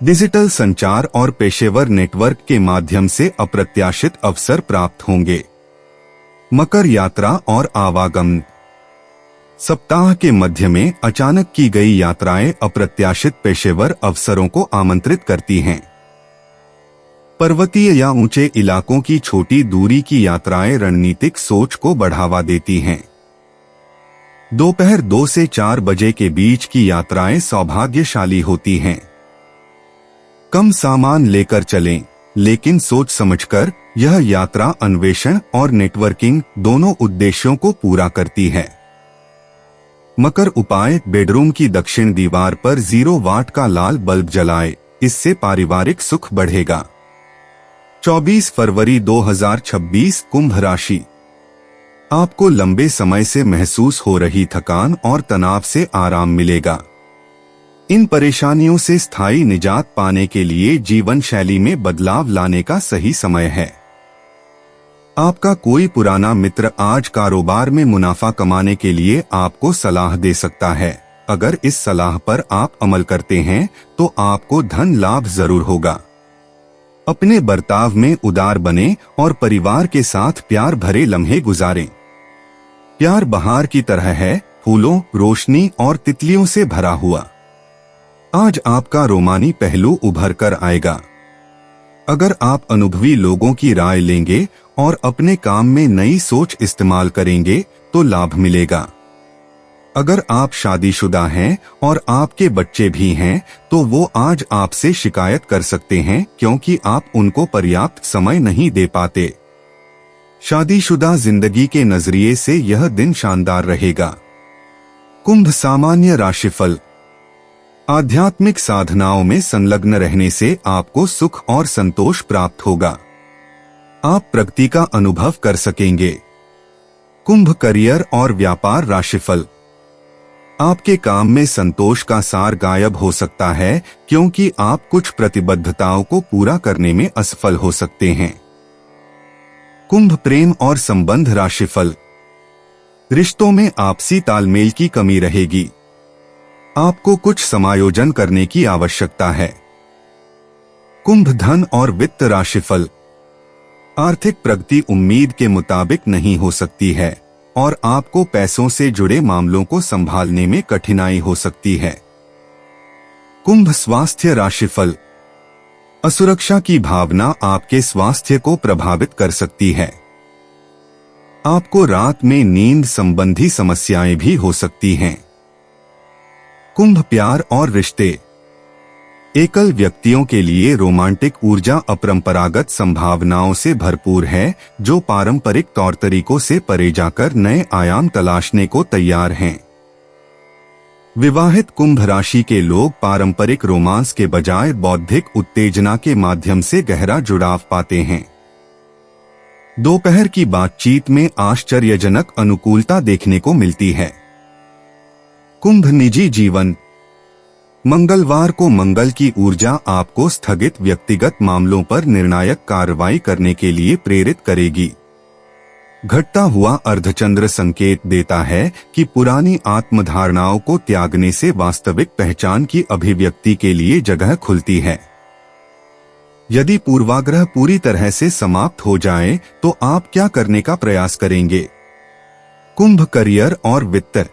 डिजिटल संचार और पेशेवर नेटवर्क के माध्यम से अप्रत्याशित अवसर प्राप्त होंगे। मकर यात्रा और आवागमन। सप्ताह के मध्य में अचानक की गई यात्राएं अप्रत्याशित पेशेवर अवसरों को आमंत्रित करती हैं। पर्वतीय या ऊंचे इलाकों की छोटी दूरी की यात्राएं रणनीतिक सोच को बढ़ावा देती हैं। दोपहर 2 से 4 बजे के बीच की यात्राएं सौभाग्यशाली होती हैं। कम सामान लेकर चलें, लेकिन सोच समझकर। यह यात्रा अन्वेषण और नेटवर्किंग दोनों उद्देश्यों को पूरा करती है। मकर उपाय। बेडरूम की दक्षिण दीवार पर 0 वाट का लाल बल्ब जलाएं, इससे पारिवारिक सुख बढ़ेगा। 24 फरवरी 2026 कुंभ राशि। आपको लंबे समय से महसूस हो रही थकान और तनाव से आराम मिलेगा। इन परेशानियों से स्थायी निजात पाने के लिए जीवन शैली में बदलाव लाने का सही समय है। आपका कोई पुराना मित्र आज कारोबार में मुनाफा कमाने के लिए आपको सलाह दे सकता है। अगर इस सलाह पर आप अमल करते हैं तो आपको धन लाभ जरूर होगा। अपने बर्ताव में उदार बने और परिवार के साथ प्यार भरे लम्हे गुजारें। प्यार बहार की तरह है, फूलों, रोशनी और तितलियों से भरा हुआ। आज आपका रोमानी पहलू उभर कर आएगा। अगर आप अनुभवी लोगों की राय लेंगे और अपने काम में नई सोच इस्तेमाल करेंगे तो लाभ मिलेगा। अगर आप शादीशुदा हैं और आपके बच्चे भी हैं तो वो आज आपसे शिकायत कर सकते हैं क्योंकि आप उनको पर्याप्त समय नहीं दे पाते। शादीशुदा जिंदगी के नजरिए से यह दिन शानदार रहेगा। कुंभ सामान्य राशिफल। आध्यात्मिक साधनाओं में संलग्न रहने से आपको सुख और संतोष प्राप्त होगा। आप प्रगति का अनुभव कर सकेंगे। कुंभ करियर और व्यापार राशिफल। आपके काम में संतोष का सार गायब हो सकता है क्योंकि आप कुछ प्रतिबद्धताओं को पूरा करने में असफल हो सकते हैं। कुंभ प्रेम और संबंध राशिफल। रिश्तों में आपसी तालमेल की कमी रहेगी। आपको कुछ समायोजन करने की आवश्यकता है। कुंभ धन और वित्त राशिफल। आर्थिक प्रगति उम्मीद के मुताबिक नहीं हो सकती है और आपको पैसों से जुड़े मामलों को संभालने में कठिनाई हो सकती है। कुंभ स्वास्थ्य राशिफल। असुरक्षा की भावना आपके स्वास्थ्य को प्रभावित कर सकती है। आपको रात में नींद संबंधी समस्याएं भी हो सकती हैं। कुंभ प्यार और रिश्ते। एकल व्यक्तियों के लिए रोमांटिक ऊर्जा अपरंपरागत संभावनाओं से भरपूर है जो पारंपरिक तौर तरीकों से परे जाकर नए आयाम तलाशने को तैयार हैं। विवाहित कुंभ राशि के लोग पारंपरिक रोमांस के बजाय बौद्धिक उत्तेजना के माध्यम से गहरा जुड़ाव पाते हैं। दोपहर की बातचीत में आश्चर्यजनक अनुकूलता देखने को मिलती है। कुंभ निजी जीवन। मंगलवार को मंगल की ऊर्जा आपको स्थगित व्यक्तिगत मामलों पर निर्णायक कार्रवाई करने के लिए प्रेरित करेगी। घटता हुआ अर्धचंद्र संकेत देता है कि पुरानी आत्मधारणाओं को त्यागने से वास्तविक पहचान की अभिव्यक्ति के लिए जगह खुलती है। यदि पूर्वाग्रह पूरी तरह से समाप्त हो जाए तो आप क्या करने का प्रयास करेंगे? कुंभ करियर और वित्त।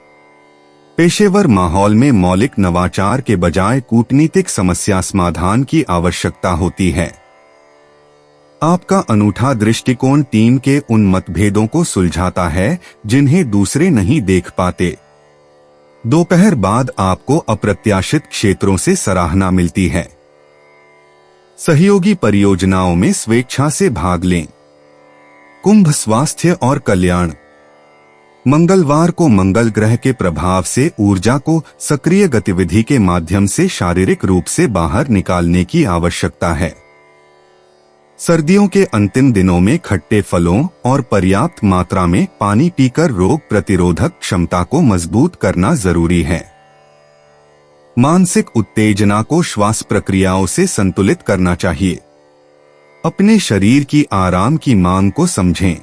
पेशेवर माहौल में मौलिक नवाचार के बजाय कूटनीतिक समस्या समाधान की आवश्यकता होती है। आपका अनूठा दृष्टिकोण टीम के उन मतभेदों को सुलझाता है जिन्हें दूसरे नहीं देख पाते। दोपहर बाद आपको अप्रत्याशित क्षेत्रों से सराहना मिलती है। सहयोगी परियोजनाओं में स्वेच्छा से भाग लें। कुंभ स्वास्थ्य और कल्याण। मंगलवार को मंगल ग्रह के प्रभाव से ऊर्जा को सक्रिय गतिविधि के माध्यम से शारीरिक रूप से बाहर निकालने की आवश्यकता है। सर्दियों के अंतिम दिनों में खट्टे फलों और पर्याप्त मात्रा में पानी पीकर रोग प्रतिरोधक क्षमता को मजबूत करना जरूरी है। मानसिक उत्तेजना को श्वास प्रक्रियाओं से संतुलित करना चाहिए। अपने शरीर की आराम की मांग को समझें।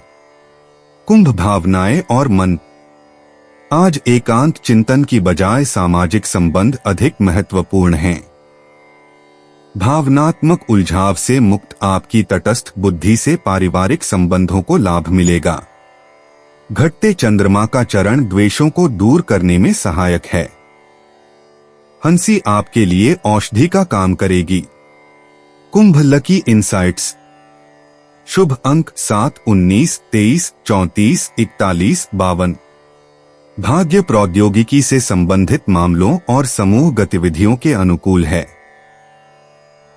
कुंभ भावनाएं और मन। आज एकांत चिंतन की बजाय सामाजिक संबंध अधिक महत्वपूर्ण हैं। भावनात्मक उलझाव से मुक्त आपकी तटस्थ बुद्धि से पारिवारिक संबंधों को लाभ मिलेगा। घटते चंद्रमा का चरण द्वेषों को दूर करने में सहायक है। हंसी आपके लिए औषधि का काम करेगी। कुंभ लकी इनसाइट्स। शुभ अंक 7, 19, 23, 34, 41, 52। भाग्य प्रौद्योगिकी से संबंधित मामलों और समूह गतिविधियों के अनुकूल है।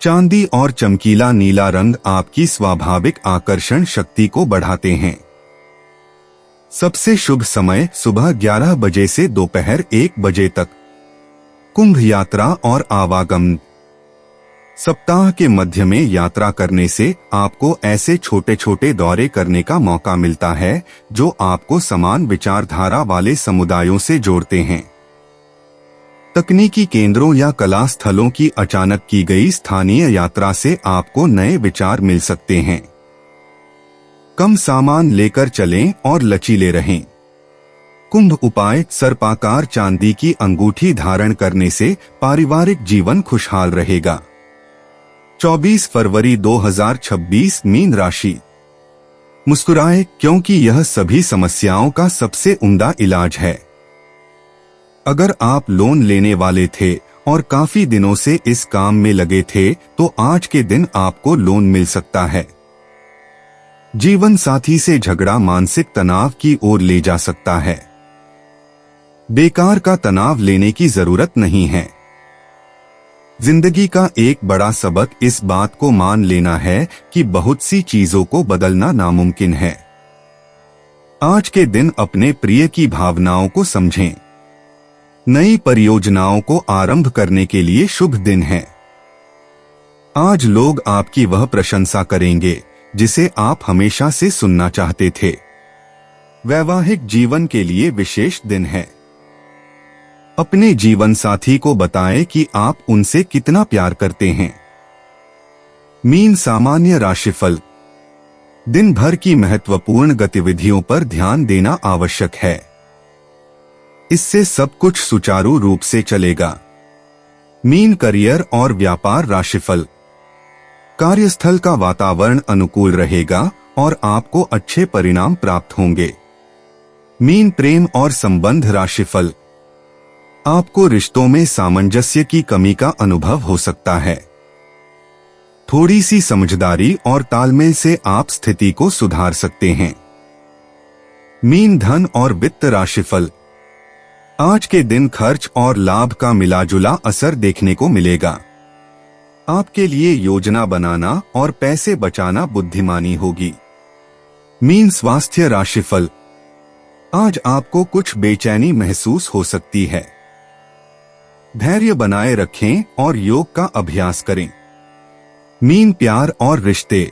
चांदी और चमकीला नीला रंग आपकी स्वाभाविक आकर्षण शक्ति को बढ़ाते हैं। सबसे शुभ समय सुबह 11 बजे से दोपहर 1 बजे तक। कुंभ यात्रा और आवागमन। सप्ताह के मध्य में यात्रा करने से आपको ऐसे छोटे छोटे दौरे करने का मौका मिलता है जो आपको समान विचारधारा वाले समुदायों से जोड़ते हैं। तकनीकी केंद्रों या कला स्थलों की अचानक की गई स्थानीय यात्रा से आपको नए विचार मिल सकते हैं। कम सामान लेकर चलें और लचीले रहें। कुंभ उपाय। सर्पाकार चांदी की अंगूठी धारण करने से पारिवारिक जीवन खुशहाल रहेगा। 24 फरवरी 2026 मीन राशि। मुस्कुराए, क्योंकि यह सभी समस्याओं का सबसे उम्दा इलाज है। अगर आप लोन लेने वाले थे और काफी दिनों से इस काम में लगे थे, तो आज के दिन आपको लोन मिल सकता है। जीवन साथी से झगड़ा मानसिक तनाव की ओर ले जा सकता है। बेकार का तनाव लेने की जरूरत नहीं है। जिंदगी का एक बड़ा सबक इस बात को मान लेना है कि बहुत सी चीजों को बदलना नामुमकिन है। आज के दिन अपने प्रिय की भावनाओं को समझें। नई परियोजनाओं को आरंभ करने के लिए शुभ दिन है। आज लोग आपकी वह प्रशंसा करेंगे जिसे आप हमेशा से सुनना चाहते थे। वैवाहिक जीवन के लिए विशेष दिन है। अपने जीवन साथी को बताएं कि आप उनसे कितना प्यार करते हैं। मीन सामान्य राशिफल। दिन भर की महत्वपूर्ण गतिविधियों पर ध्यान देना आवश्यक है। इससे सब कुछ सुचारू रूप से चलेगा। मीन करियर और व्यापार राशिफल। कार्यस्थल का वातावरण अनुकूल रहेगा और आपको अच्छे परिणाम प्राप्त होंगे। मीन प्रेम और संबंध राशिफल। आपको रिश्तों में सामंजस्य की कमी का अनुभव हो सकता है। थोड़ी सी समझदारी और तालमेल से आप स्थिति को सुधार सकते हैं। मीन धन और वित्त राशिफल। आज के दिन खर्च और लाभ का मिलाजुला असर देखने को मिलेगा। आपके लिए योजना बनाना और पैसे बचाना बुद्धिमानी होगी। मीन स्वास्थ्य राशिफल। आज आपको कुछ बेचैनी महसूस हो सकती है। धैर्य बनाए रखें और योग का अभ्यास करें। मीन प्यार और रिश्ते।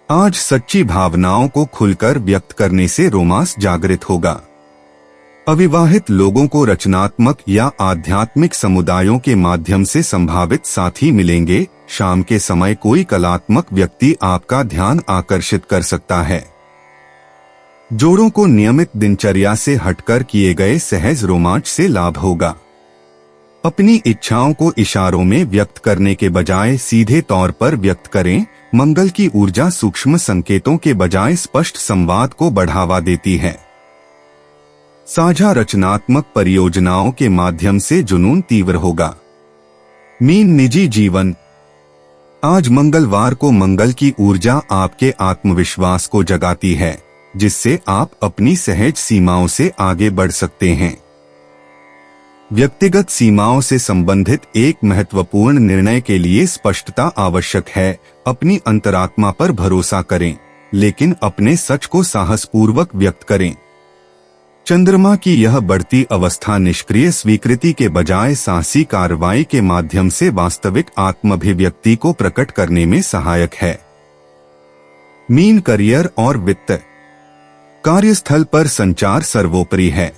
आज सच्ची भावनाओं को खुलकर व्यक्त करने से रोमांस जागृत होगा। अविवाहित लोगों को रचनात्मक या आध्यात्मिक समुदायों के माध्यम से संभावित साथी मिलेंगे। शाम के समय कोई कलात्मक व्यक्ति आपका ध्यान आकर्षित कर सकता है। जोड़ों को नियमित दिनचर्या से हटकर किए गए सहज रोमांच से लाभ होगा। अपनी इच्छाओं को इशारों में व्यक्त करने के बजाय सीधे तौर पर व्यक्त करें। मंगल की ऊर्जा सूक्ष्म संकेतों के बजाय स्पष्ट संवाद को बढ़ावा देती है। साझा रचनात्मक परियोजनाओं के माध्यम से जुनून तीव्र होगा। मीन निजी जीवन। आज मंगलवार को मंगल की ऊर्जा आपके आत्मविश्वास को जगाती है, जिससे आप अपनी सहज सीमाओं से आगे बढ़ सकते हैं। व्यक्तिगत सीमाओं से संबंधित एक महत्वपूर्ण निर्णय के लिए स्पष्टता आवश्यक है। अपनी अंतरात्मा पर भरोसा करें, लेकिन अपने सच को साहसपूर्वक व्यक्त करें। चंद्रमा की यह बढ़ती अवस्था निष्क्रिय स्वीकृति के बजाय साहसी कार्रवाई के माध्यम से वास्तविक आत्माभिव्यक्ति को प्रकट करने में सहायक है। मीन करियर और वित्त। कार्यस्थल पर संचार सर्वोपरि है।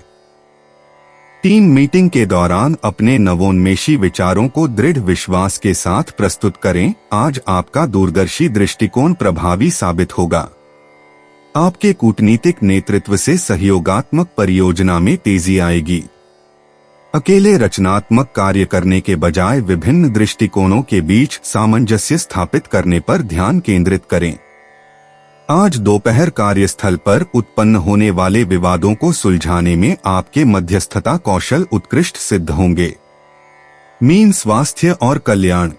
टीम मीटिंग के दौरान अपने नवोन्मेषी विचारों को दृढ़ विश्वास के साथ प्रस्तुत करें। आज आपका दूरदर्शी दृष्टिकोण प्रभावी साबित होगा। आपके कूटनीतिक नेतृत्व से सहयोगात्मक परियोजना में तेजी आएगी। अकेले रचनात्मक कार्य करने के बजाय विभिन्न दृष्टिकोणों के बीच सामंजस्य स्थापित करने पर ध्यान केंद्रित करें। आज दोपहर कार्यस्थल पर उत्पन्न होने वाले विवादों को सुलझाने में आपके मध्यस्थता कौशल उत्कृष्ट सिद्ध होंगे। मीन स्वास्थ्य और कल्याण।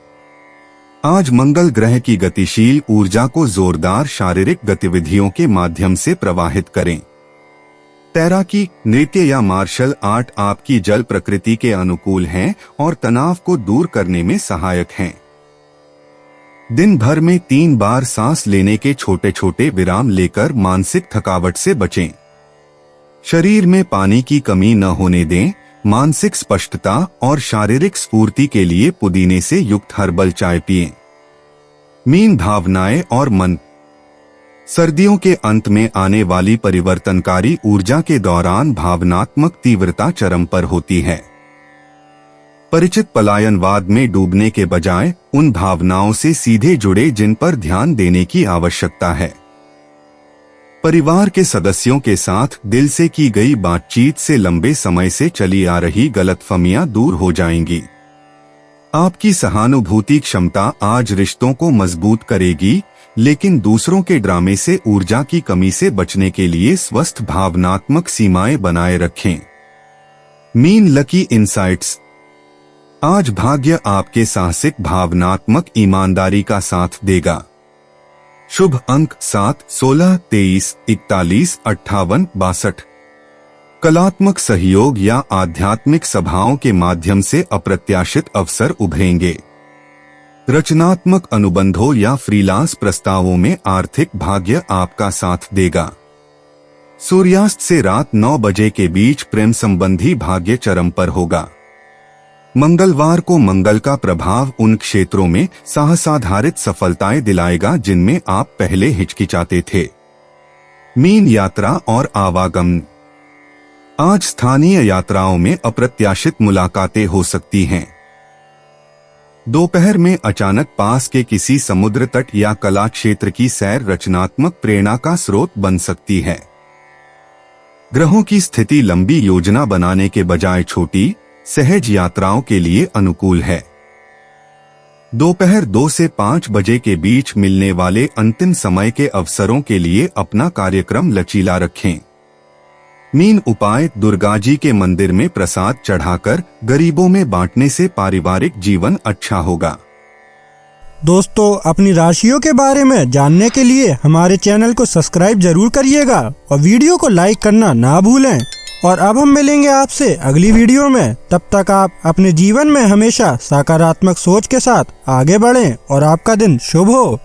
आज मंगल ग्रह की गतिशील ऊर्जा को जोरदार शारीरिक गतिविधियों के माध्यम से प्रवाहित करें। तैराकी, नृत्य या मार्शल आर्ट आपकी जल प्रकृति के अनुकूल हैं और तनाव को दूर करने में सहायक हैं। दिन भर में 3 बार सांस लेने के छोटे छोटे विराम लेकर मानसिक थकावट से बचें। शरीर में पानी की कमी न होने दें। मानसिक स्पष्टता और शारीरिक स्फूर्ति के लिए पुदीने से युक्त हर्बल चाय पिएं। मीन भावनाएं और मन। सर्दियों के अंत में आने वाली परिवर्तनकारी ऊर्जा के दौरान भावनात्मक तीव्रता चरम पर होती है। परिचित पलायनवाद में डूबने के बजाय उन भावनाओं से सीधे जुड़े जिन पर ध्यान देने की आवश्यकता है। परिवार के सदस्यों के साथ दिल से की गई बातचीत से लंबे समय से चली आ रही गलतफहमियां दूर हो जाएंगी। आपकी सहानुभूति क्षमता आज रिश्तों को मजबूत करेगी, लेकिन दूसरों के ड्रामे से ऊर्जा की कमी से बचने के लिए स्वस्थ भावनात्मक सीमाएं बनाए रखें। Mean lucky insights. आज भाग्य आपके साहसिक भावनात्मक ईमानदारी का साथ देगा। शुभ अंक 7, 16, 23, 41, 58, 62। कलात्मक सहयोग या आध्यात्मिक सभाओं के माध्यम से अप्रत्याशित अवसर उभरेंगे। रचनात्मक अनुबंधों या फ्रीलांस प्रस्तावों में आर्थिक भाग्य आपका साथ देगा। सूर्यास्त से रात 9 बजे के बीच प्रेम संबंधी भाग्य चरम पर होगा। मंगलवार को मंगल का प्रभाव उन क्षेत्रों में साहसाधारित सफलताएं दिलाएगा जिनमें आप पहले हिचकिचाते थे। मीन यात्रा और आवागमन। आज स्थानीय यात्राओं में अप्रत्याशित मुलाकातें हो सकती हैं। दोपहर में अचानक पास के किसी समुद्र तट या कला क्षेत्र की सैर रचनात्मक प्रेरणा का स्रोत बन सकती है। ग्रहों की स्थिति लंबी योजना बनाने के बजाय छोटी, सहज यात्राओं के लिए अनुकूल है। दोपहर 2 से 5 बजे के बीच मिलने वाले अंतिम समय के अवसरों के लिए अपना कार्यक्रम लचीला रखें। मीन उपाय। दुर्गा जी के मंदिर में प्रसाद चढ़ाकर गरीबों में बांटने से पारिवारिक जीवन अच्छा होगा। दोस्तों, अपनी राशियों के बारे में जानने के लिए हमारे चैनल को सब्सक्राइब जरूर करिएगा और वीडियो को लाइक करना ना भूलें। और अब हम मिलेंगे आपसे अगली वीडियो में। तब तक आप अपने जीवन में हमेशा सकारात्मक सोच के साथ आगे बढ़ें और आपका दिन शुभ हो।